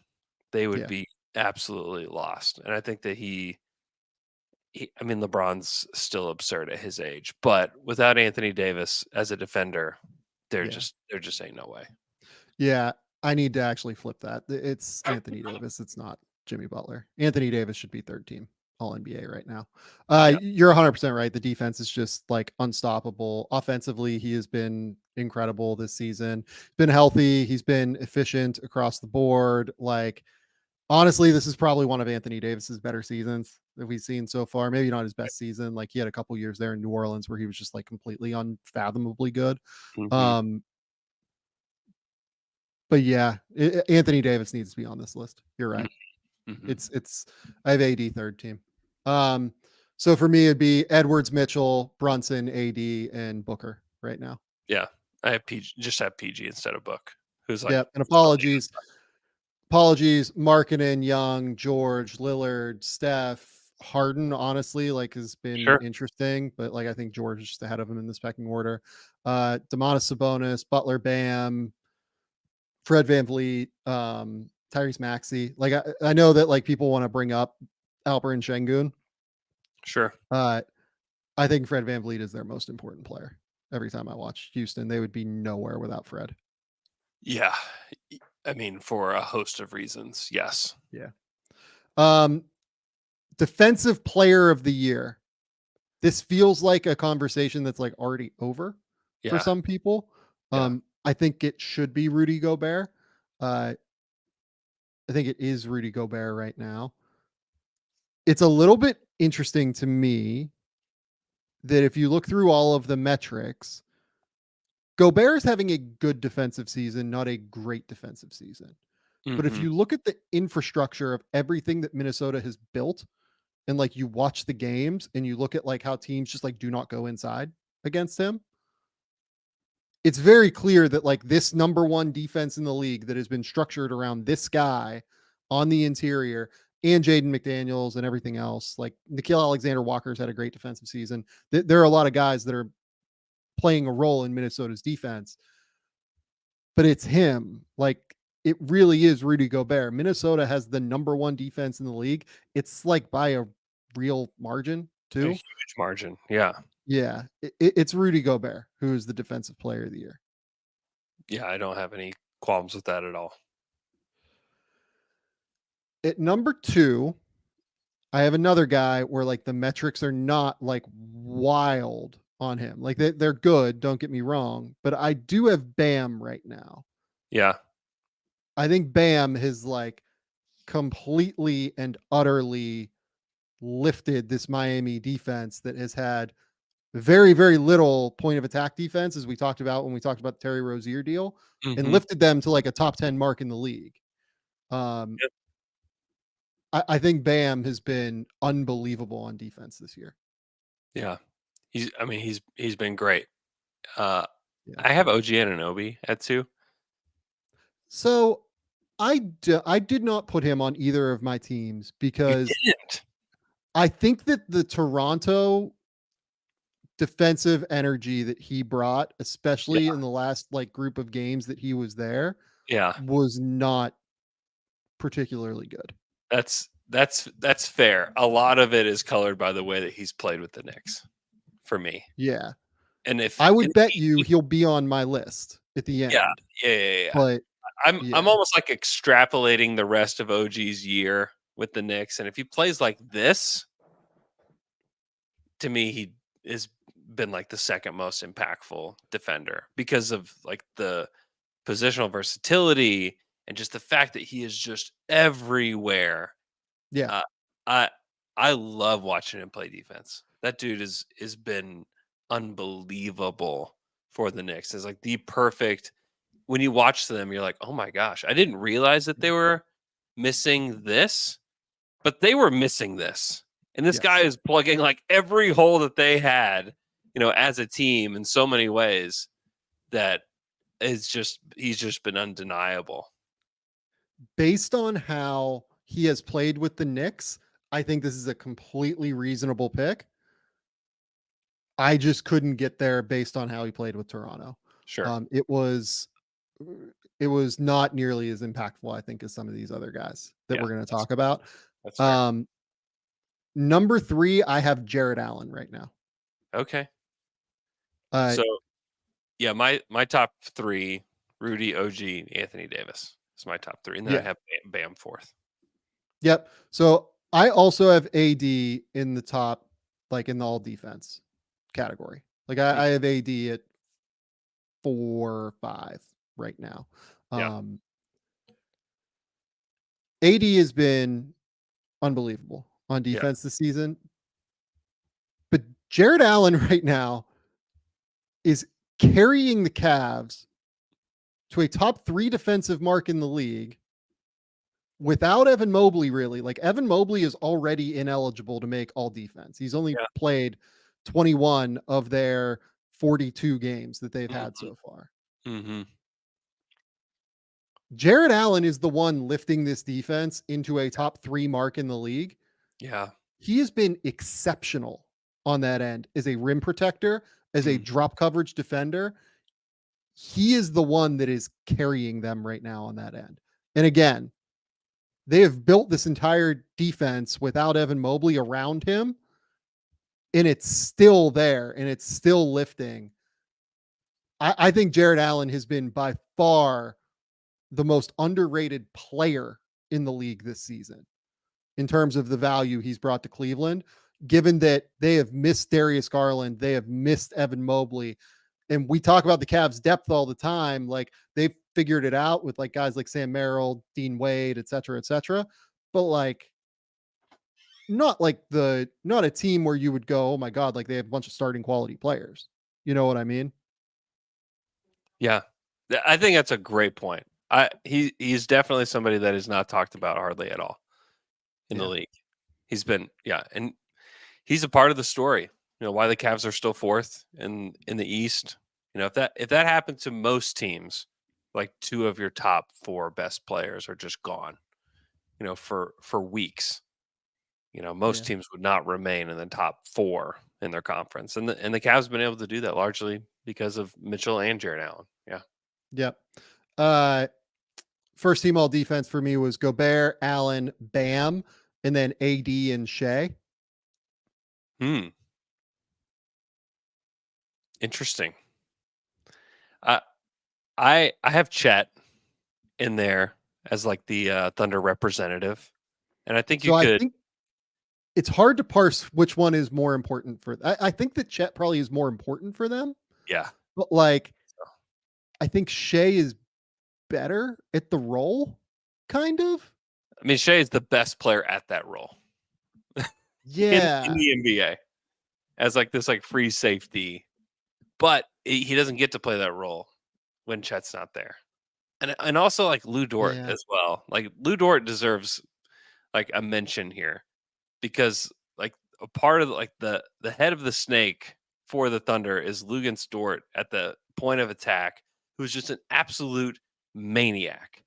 They would be absolutely lost. And I think that I mean, LeBron's still absurd at his age, but without Anthony Davis as a defender, there just ain't no way. Yeah, I need to actually flip that. It's Anthony Davis. It's not Jimmy Butler. Anthony Davis should be third team All NBA right now. You're 100% right. The defense is just like unstoppable. Offensively, he has been incredible this season. Been healthy. He's been efficient across the board. Like, honestly, this is probably one of Anthony Davis's better seasons that we've seen so far. Maybe not his best season. Like, he had a couple years there in New Orleans where he was just like completely unfathomably good. Mm-hmm. But yeah, Anthony Davis needs to be on this list. You're right. Mm-hmm. It's I have AD third team. So for me, it'd be Edwards, Mitchell, Brunson, AD, and Booker right now. Yeah, I have PG. Just have PG instead of Book, who's like. Yeah, and apologies, Markkanen, Young, George, Lillard, Steph, Harden. Honestly, like has been interesting, but like I think George is just ahead of him in the pecking order. Domantas Sabonis, Butler, Bam, Fred VanVleet, Tyrese Maxey. Like I know that like people want to bring up Alperen Şengün. Sure. I think Fred VanVleet is their most important player. Every time I watch Houston, they would be nowhere without Fred. Yeah. I mean, for a host of reasons. Yes. Yeah. Defensive player of the year. This feels like a conversation that's like already over for some people. I think it should be Rudy Gobert. I think it is Rudy Gobert right now. It's a little bit interesting to me that if you look through all of the metrics, Gobert is having a good defensive season, not a great defensive season. Mm-hmm. But if you look at the infrastructure of everything that Minnesota has built, and like you watch the games and you look at like how teams just like do not go inside against him, it's very clear that like this number one defense in the league that has been structured around this guy on the interior and Jaden McDaniels and everything else, like Nickeil Alexander-Walker's had a great defensive season. There are a lot of guys that are playing a role in Minnesota's defense, but it's him. Like it really is Rudy Gobert. Minnesota has the number one defense in the league. It's like by a real margin too. A huge margin. Yeah. Yeah, it's Rudy Gobert who is the defensive player of the year. Yeah, I don't have any qualms with that at all. At number 2, I have another guy where like the metrics are not like wild on him. Like they're good, don't get me wrong, but I do have Bam right now. Yeah. I think Bam has like completely and utterly lifted this Miami defense that has had very, very little point of attack defense, as we talked about when we talked about the Terry Rozier deal, and lifted them to like a top 10 mark in the league. I think Bam has been unbelievable on defense this year. Yeah. He's been great. Uh, Yeah. I have OG Anunoby at 2. So I did not put him on either of my teams You because didn't? I think that the Toronto defensive energy that he brought, Yeah. especially in the last like group of games that he was there, Yeah. was not particularly good. That's fair. A lot of it is colored by the way that he's played with the Knicks for me. Yeah. And if I would and bet you he'll be on my list at the yeah, end. yeah. But I'm yeah, almost like extrapolating the rest of OG's year with the Knicks, and if he plays like this, to me, he has been like the second most impactful defender because of like the positional versatility and just the fact that he is just everywhere. yeah, Uh, I I love watching him play defense. That dude is been unbelievable for the Knicks. Is like the perfect when you watch them, you're like, oh my gosh, I didn't realize that they were missing this, but they were missing this. And this guy yes. is plugging like every hole that they had, as a team in so many ways that he's just been undeniable. Based on how he has played with the Knicks, I think this is a completely reasonable pick. I just couldn't get there based on how he played with Toronto. Sure. Um, it was it was not nearly as impactful, I think, as some of these other guys that Yeah. we're going to talk about. That's fair. Um, number 3, I have Jared Allen right now. Okay. Uh, So yeah, my top 3, Rudy, OG, Anthony Davis is my top 3. And then I yeah, have Bam 4th. yep. So I also have AD in the top, like in the all defense category. Like Mm, I have AD at 4 or 5 right now. yeah. AD has been unbelievable on Yeah. defense this season. But Jared Allen right now is carrying the Cavs to a top 3 defensive mark in the league without Evan Mobley, really. Like Evan Mobley is already ineligible to make all defense. He's only Yeah. played 21 of their 42 games that they've had Mhm. so far. Mhm. Jared Allen is the one lifting this defense into a top 3 mark in the league. Yeah. He has been exceptional on that end as a rim protector, as a Mhm. drop coverage defender. He is the one that is carrying them right now on that end. And again, they have built this entire defense without Evan Mobley around him, and it's still there and it's still lifting. I think Jared Allen has been by far the most underrated player in the league this season in terms of the value he's brought to Cleveland, given that they have missed Darius Garland, they have missed Evan Mobley. And we talk about the Cavs depth all the time. Like they've figured it out with like guys like Sam Merrill, Dean Wade, et cetera, et cetera. But like not not a team where you would go, oh my God, like they have a bunch of starting quality players. You know what I mean? Yeah. I think that's a great point. He's definitely somebody that is not talked about hardly at all in the Yeah. league. He's been and he's a part of the story. Why the Cavs are still 4th in the East. If that happened to most teams, like 2 of your top 4 best players are just gone, for weeks. Most Yeah. teams would not remain in the top 4 in their conference. And the Cavs have been able to do that largely because of Mitchell and Jared Allen. Yeah. Yep. Uh First team all defense for me was Gobert, Allen, Bam, and then AD and Shea. Hmm. Interesting. I I have Chet in there as like the Thunder representative, and I think you So I could. think it's hard to parse which one is more important for. I think that Chet probably is more important for them, Yeah. but like I think Shea is better at the role, kind of. I mean, Shea is the best player at that role in Yeah, the NBA as like this like free safety, but he doesn't get to play that role when Chet's not there. And also like Lou Dort yeah, as well. Like Lou Dort deserves like a mention here because like a part of like the head of the snake for the Thunder is Lugens Dort at the point of attack, who's just an absolute maniac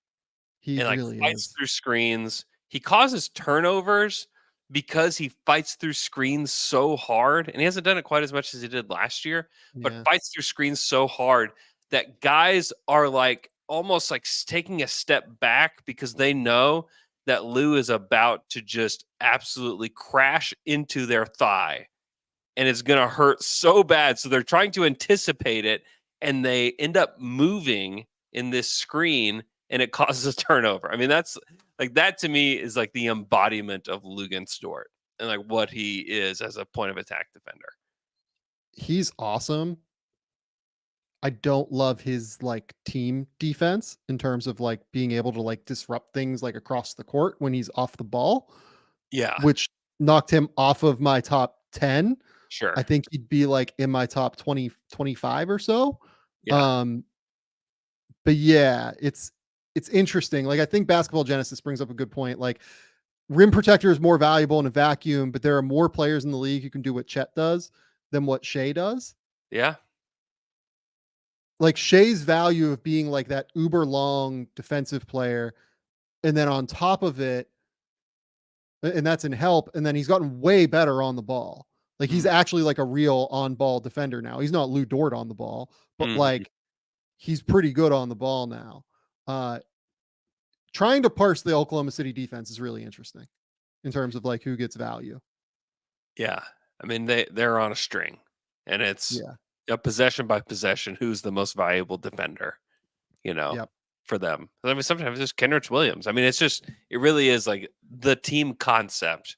He and like really fights is. through screens. He causes turnovers because he fights through screens so hard, and he hasn't done it quite as much as he did last year, but Yeah. fights through screens so hard that guys are like almost like taking a step back because they know that Lou is about to just absolutely crash into their thigh and it's going to hurt so bad. So they're trying to anticipate it and they end up moving in this screen and it causes a turnover. I mean, that's like that to me is like the embodiment of Lugenstort and like what he is as a point of attack defender. He's awesome. I don't love his like team defense in terms of like being able to like disrupt things like across the court when he's off the ball, Yeah, which knocked him off of my top 10. I sure. think he'd be like in my top 20, 25 or so. Yeah. Um, but yeah, it's interesting. Like I think Basketball Genesis brings up a good point. Like rim protector is more valuable in a vacuum, but there are more players in the league who can do what Chet does than what Shea does. Yeah. Like Shea's value of being like that uber long defensive player, and then on top of it, and that's in help, and then he's gotten way better on the ball. Like he's Mm. actually like a real on ball defender now. He's not Lou Dort on the ball, but Mhm. like he's pretty good on the ball now. Trying to parse the Oklahoma City defense is really interesting in terms of like who gets value. Yeah. I mean, they're on a string and it's Yeah. a possession by possession who's the most valuable defender, you know, Yep. for them. I mean, sometimes it's Kenrich Williams. I mean, it's just it really is like the team concept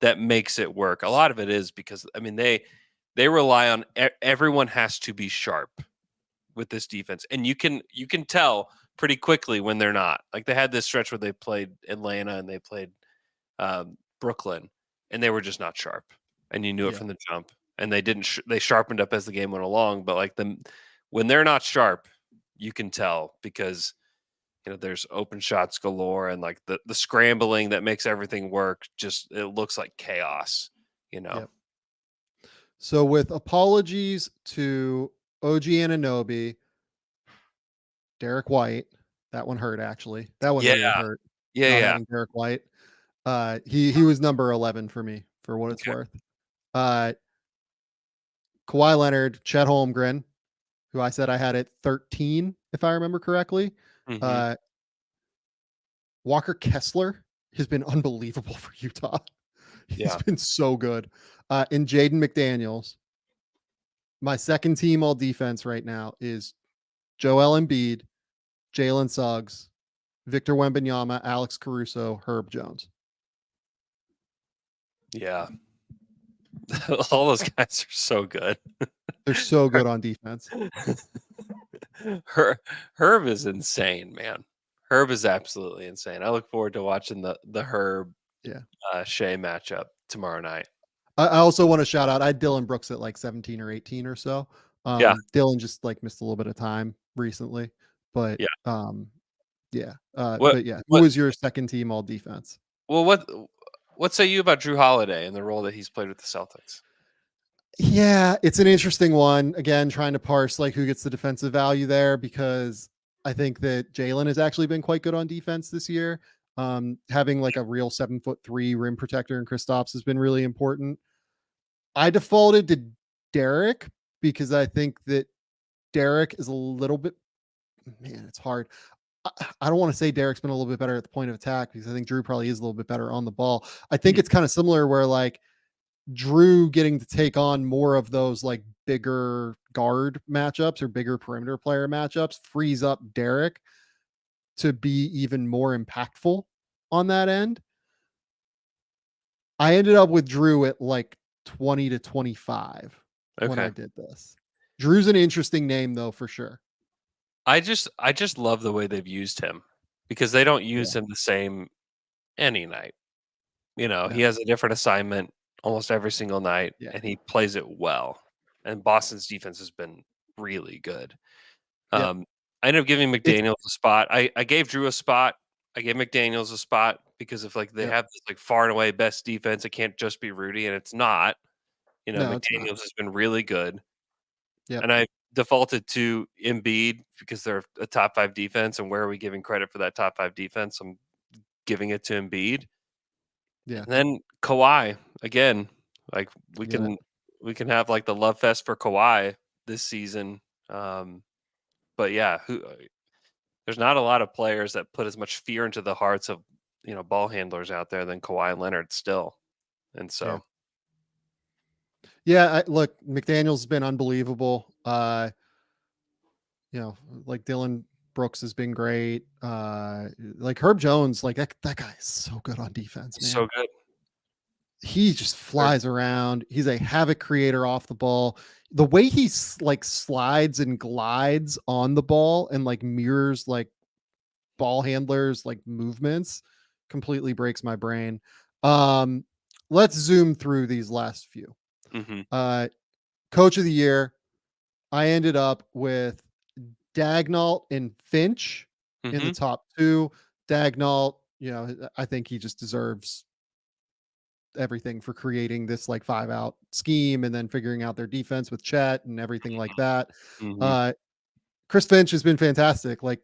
that makes it work. A lot of it is because I mean they rely on everyone has to be sharp with this defense, and you can tell pretty quickly when they're not. Like they had this stretch where they played Atlanta and they played Brooklyn, and they were just not sharp, and you knew it Yeah. from the jump. And they didn't. They sharpened up as the game went along, but like them when they're not sharp, you can tell because there's open shots galore and like the scrambling that makes everything work. Just it looks like chaos. You know. Yep. So with apologies to OG Ananobi, Derek White, that one hurt actually. That one really Yeah. hurt Yeah. not Yeah. having Derek White. He was number 11 for me for what it's Okay. worth. Uh, Kawhi Leonard, Chet Holmgren, who I said I had at 13, if I remember correctly. Hmm. Uh, Walker Kessler has been unbelievable for Utah. He's Yeah. been so good. And Jaden McDaniels. My second team all defense right now is Joel Embiid, Jalen Suggs, Victor Wembanyama, Alex Caruso, Herb Jones. Yeah. All those guys are so good. They're so good on defense. Herb is insane, man. Herb is absolutely insane. I look forward to watching the Herb Yeah. Shea matchup tomorrow night. I also want to shout out. I had Dylan Brooks at like 17 or 18 or so. Yeah. Dylan just like missed a little bit of time recently, but Yeah. yeah. What But yeah, who what was your second team all defense? well what say you about Drew Holiday and the role that he's played with the Celtics? Yeah, it's an interesting one. Again, trying to parse like who gets the defensive value there because I think that Jalen has actually been quite good on defense this year. Having like a real 7'3" rim protector and Kristaps has been really important. I defaulted to Derek because I think that Derek is a little bit, man, it's hard. I don't want to say Derek's been a little bit better at the point of attack because I think Drew probably is a little bit better on the ball. I think Mhm. it's kind of similar where like Drew getting to take on more of those like bigger guard matchups or bigger perimeter player matchups frees up Derek to be even more impactful on that end. I ended up with Drew at like 20 to 25 when I Okay. did this. Drew's an interesting name though, for sure. I just love the way they've used him because they don't Yeah. use him the same any night. He No. has a different assignment almost every single night, Yeah. and he plays it well. And Boston's defense has been really good. Yep. I ended up giving It's McDaniels a spot. I gave Drew a spot. I gave McDaniels a spot because if like they Yep. have this like far and away best defense, it can't just be Rudy, and it's not. No, it's not. McDaniels has been really good, Yep. and I defaulted to Embiid because they're a top 5 defense, and where are we giving credit for that top 5 defense? I'm giving it to Embiid. Yeah. And then Kawhi again, like we Get it. can have like the love fest for Kawhi this season. But yeah, there's not a lot of players that put as much fear into the hearts of ball handlers out there than Kawhi Leonard still. And Yeah. so Yeah. Look, McDaniel's been unbelievable. Like Dylan Brooks has been great. Like Herb Jones, like that guy is so good on defense, man. so good. He just flies around. He's a havoc creator off the ball. The way he like slides and glides on the ball and like mirrors like ball handlers like movements completely breaks my brain. Let's zoom through these last few. Mm-hmm. Coach of the year, I ended up with Dagnall and Finch in the top 2. Dagnall, I think he just deserves everything for creating this like 5-out scheme and then figuring out their defense with Chet and everything like that. Mm-hmm. Chris Finch has been fantastic. Like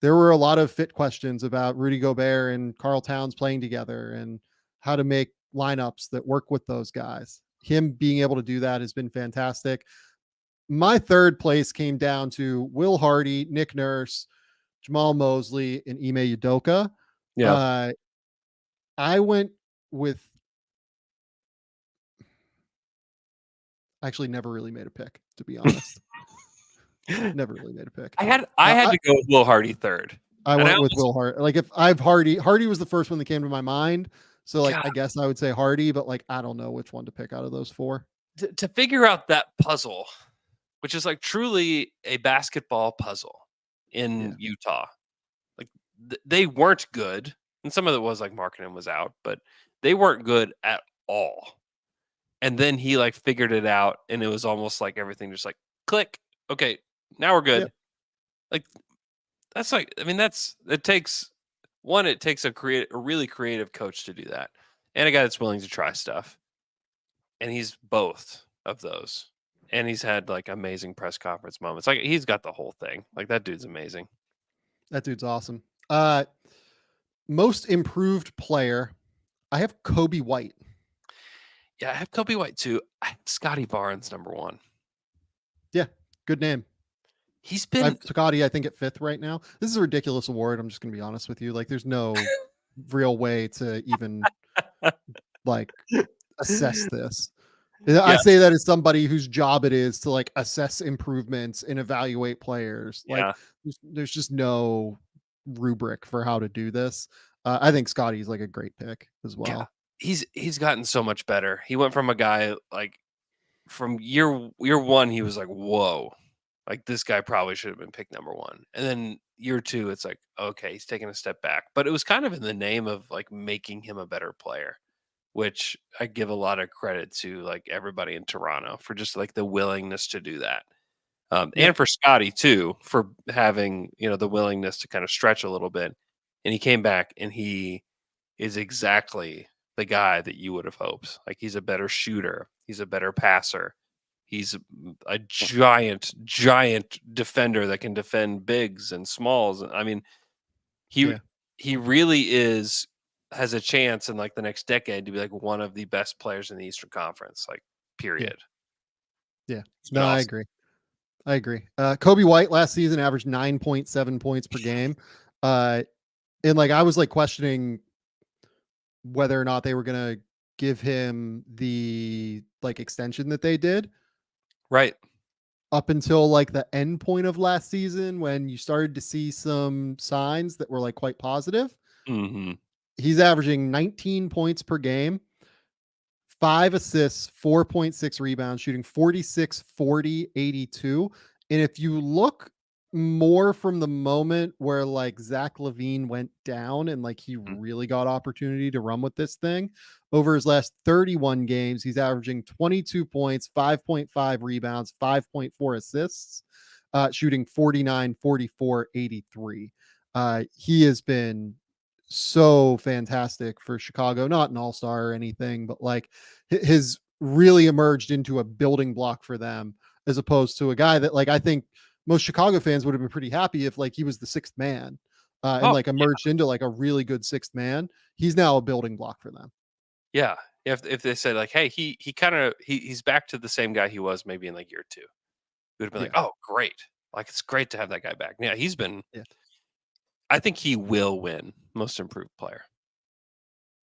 there were a lot of fit questions about Rudy Gobert and Karl Towns playing together and how to make lineups that work with those guys. Him being able to do that has been fantastic. My third place came down to Will Hardy, Nick Nurse, Jamal Mosley, and Ime Udoka. Yeah. I went with actually never really made a pick, to be honest. Never really made a pick. I had to go with Will Hardy third. I went with Will Hardy. Like if I've Hardy was the first one that came to my mind. So like I guess I would say Hardy, but like I don't know which one to pick out of those 4. To figure out that puzzle, which is like truly a basketball puzzle in Utah. Like they weren't good, and some of it was like marketing was out, but they weren't good at all. And then he like figured it out, and it was almost like everything just like click. Okay, now we're good. Yep. Like that's like it takes a really creative coach to do that, and a guy that's willing to try stuff. And he's both of those. And he's had like amazing press conference moments. Like he's got the whole thing. Like that dude's amazing. That dude's awesome. Most improved player, I have Kobe White. Yeah, I have Kobe White too. I have Scotty Barnes number 1. Yeah, good name. He's been Scotty, I think at 5th right now. This is a ridiculous award. I'm just gonna be honest with you. Like, there's no real way to even like assess this. Yeah. I say that as somebody whose job it is to like assess improvements and evaluate players. Like, there's just no rubric for how to do this. I think Scotty's like a great pick as well. Yeah. He's gotten so much better. He went from a guy like from year 1, he was like, whoa, like this guy probably should have been picked number 1. And then year 2, it's like, okay, he's taking a step back. But it was kind of in the name of like making him a better player, which I give a lot of credit to like everybody in Toronto for just like the willingness to do that. And for Scotty too, for having, the willingness to kind of stretch a little bit. And he came back and he is exactly the guy that you would have hoped. Like he's a better shooter. He's a better passer. He's a giant defender that can defend bigs and smalls. I mean, he really has a chance in like the next decade to be like one of the best players in the Eastern Conference, like period. Yeah. No, awesome. I agree. Kobe White last season averaged 9.7 points per game. And like, I was like questioning whether or not they were going to give him the like extension that they did. Right. Up until like the end point of last season, when you started to see some signs that were like quite positive. Mm-hmm. He's averaging 19 points per game, 5 assists, 4.6 rebounds, shooting 46, 40, 82. And if you look more from the moment where like Zach LaVine went down and like he really got opportunity to run with this thing, over his last 31 games, he's averaging 22 points, 5.5 rebounds, 5.4 assists, shooting 49, 44, 83. He has been so fantastic for Chicago. Not an all-star or anything, but like has really emerged into a building block for them, as opposed to a guy that like I think most Chicago fans would have been pretty happy if like he was the sixth man and Oh, like emerged into like a really good sixth man. He's now a building block for them. yeah. If they say like, hey, he kind of he's back to the same guy he was maybe in like year two, we would have been like, Yeah. oh, great. Like it's great to have that guy back. Yeah, he's been. Yeah. I think he will win most improved player.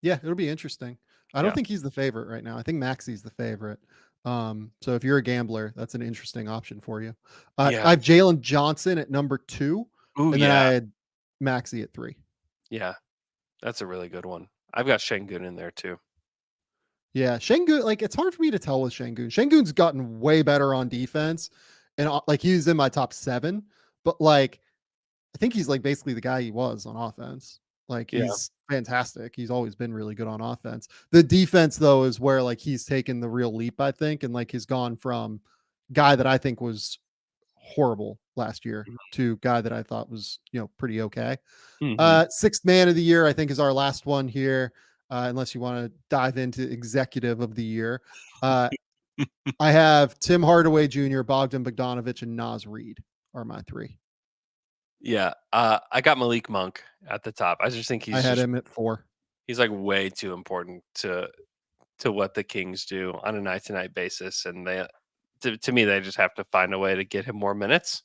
Yeah, it'll be interesting. I don't Yeah. think he's the favorite right now. I think Maxi's the favorite. So if you're a gambler, that's an interesting option for you. Yeah. I have Jalen Johnson at number 2, Ooh, and then I yeah. had Maxi at 3. Yeah. That's a really good one. I've got Şengün in there too. Yeah, Şengün, like it's hard for me to tell with Şengün. Şengün's gotten way better on defense, and like he's in my top 7, but like I think he's like basically the guy he was on offense. Like Yeah. he's fantastic. He's always been really good on offense. The defense though is where like he's taken the real leap, I think, and like he's gone from guy that I think was horrible last year to guy that I thought was, pretty okay. Mm-hmm. Sixth man of the year, I think, is our last one here. Unless you want to dive into executive of the year. I have Tim Hardaway Jr., Bogdan Bogdanovic, and Naz Reid are my 3. Yeah. I got Malik Monk at the top. I just think I had him at 4. he's like way too important to what the Kings do on a night to night basis, and they to me they just have to find a way to get him more minutes.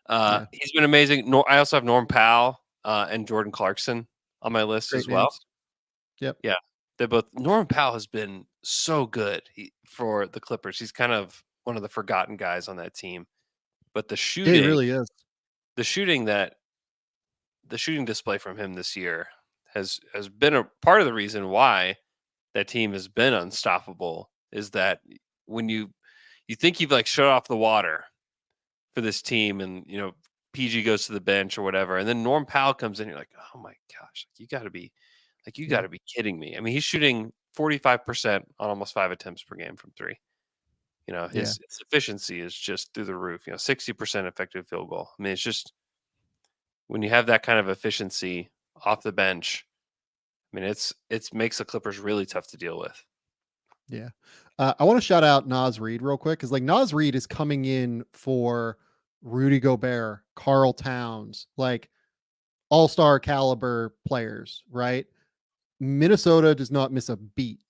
Yeah, He's been amazing. I also have Norm Powell and Jordan Clarkson on my list great as well. names. Yep. Yeah, they both. Norm Powell has been so good for the Clippers. He's kind of one of the forgotten guys on that team. But Yeah, he really is. the shooting that the shooting display from him this year has been a part of the reason why that team has been unstoppable. Is that when you think you've like shut off the water for this team, and PG goes to the bench or whatever, and then Norm Powell comes in, you're like, oh my gosh, you got to be Yeah. kidding me. I mean, he's shooting 45% on almost 5 attempts per game from 3. Yeah. His efficiency is just through the roof. 60% effective field goal. I mean, it's just when you have that kind of efficiency off the bench, I mean, it's makes the Clippers really tough to deal with. Yeah. I want to shout out Naz Reid real quick because like Naz Reid is coming in for Rudy Gobert, Karl Towns, like all-star caliber players, right? Minnesota does not miss a beat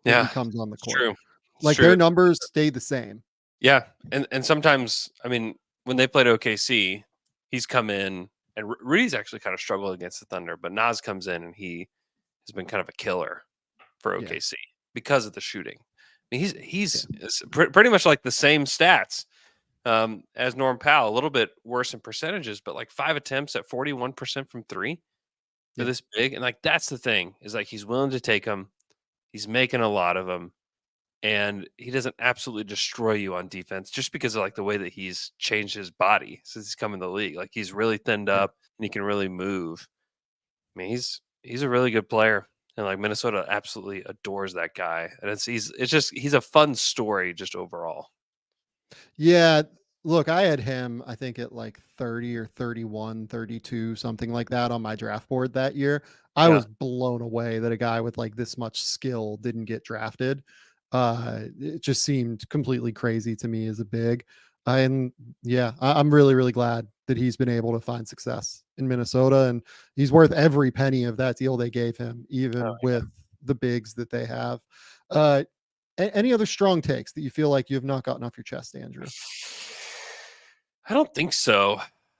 when Yeah, he comes on the it's court. true. It's Like true. their numbers stay the same. Yeah, and sometimes, I mean, when they played OKC, he's come in, and Rudy's actually kind of struggled against the Thunder, but Nas comes in and he has been kind of a killer for Yeah. OKC because of the shooting. I mean, he's pretty much like the same stats as Norm Powell, a little bit worse in percentages, but like 5 attempts at 41% from 3 for Yeah. this big, and like that's the thing is like he's willing to take them, he's making a lot of them. And he doesn't absolutely destroy you on defense just because of like the way that he's changed his body since he's come in the league. Like he's really thinned Yeah. up and he can really move. I mean, he's a really good player, and like Minnesota absolutely adores that guy. And he's a fun story just overall. Yeah. Look, I had him, I think at like 30 or 31, 32, something like that on my draft board that year. I Yeah. was blown away that a guy with like this much skill didn't get drafted. It just seemed completely crazy to me as a big. And yeah, I'm really, really glad that he's been able to find success in Minnesota, and he's worth every penny of that deal they gave him, even with the bigs that they have. Any other strong takes that you feel like you have not gotten off your chest, Andrew? I don't think so.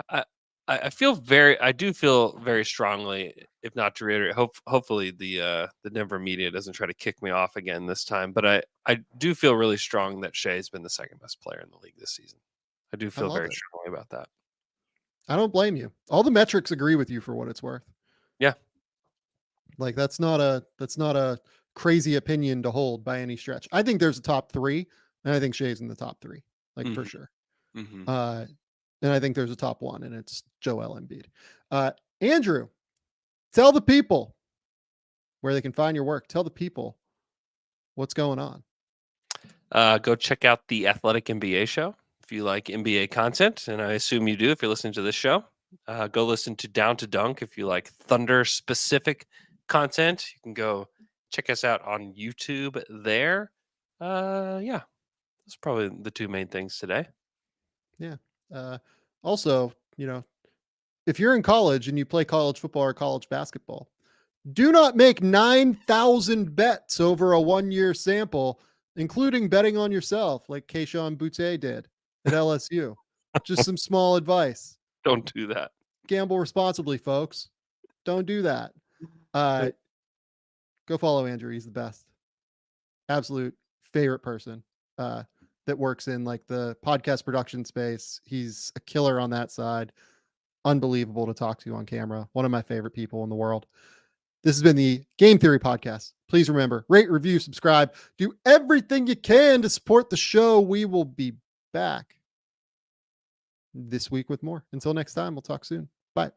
I I do feel very strongly, if not to reiterate, hopefully the Denver media doesn't try to kick me off again this time. But I do feel really strong that Shea's been the second best player in the league this season. I do I feel love very it. strongly about that. I don't blame you. All the metrics agree with you for what it's worth. Yeah. Like that's not a crazy opinion to hold by any stretch. I think there's a top 3, and I think Shea's in the top 3, like for Mhm. sure. Mhm. And I think there's a top 1, and it's Joel Embiid. Andrew, tell the people where they can find your work. Tell the people what's going on. Go check out the Athletic NBA show if you like NBA content, and I assume you do if you're listening to this show. Go listen to Down to Dunk if you like Thunder specific content. You can go check us out on YouTube there. Yeah, that's probably the two main things today. Yeah. Also, if you're in college and you play college football or college basketball, do not make 9,000 bets over a 1-year sample, including betting on yourself like Keyshawn Boutte did at LSU. Just some small advice. Don't do that. Gamble responsibly, folks. Don't do that. Go follow Andrew. He's the best. Absolute favorite person that works in like the podcast production space. He's a killer on that side. Unbelievable to talk to on camera. One of my favorite people in the world. This has been the Game Theory Podcast. Please remember, rate, review, subscribe, do everything you can to support the show. We will be back this week with more. Until next time, we'll talk soon. Bye.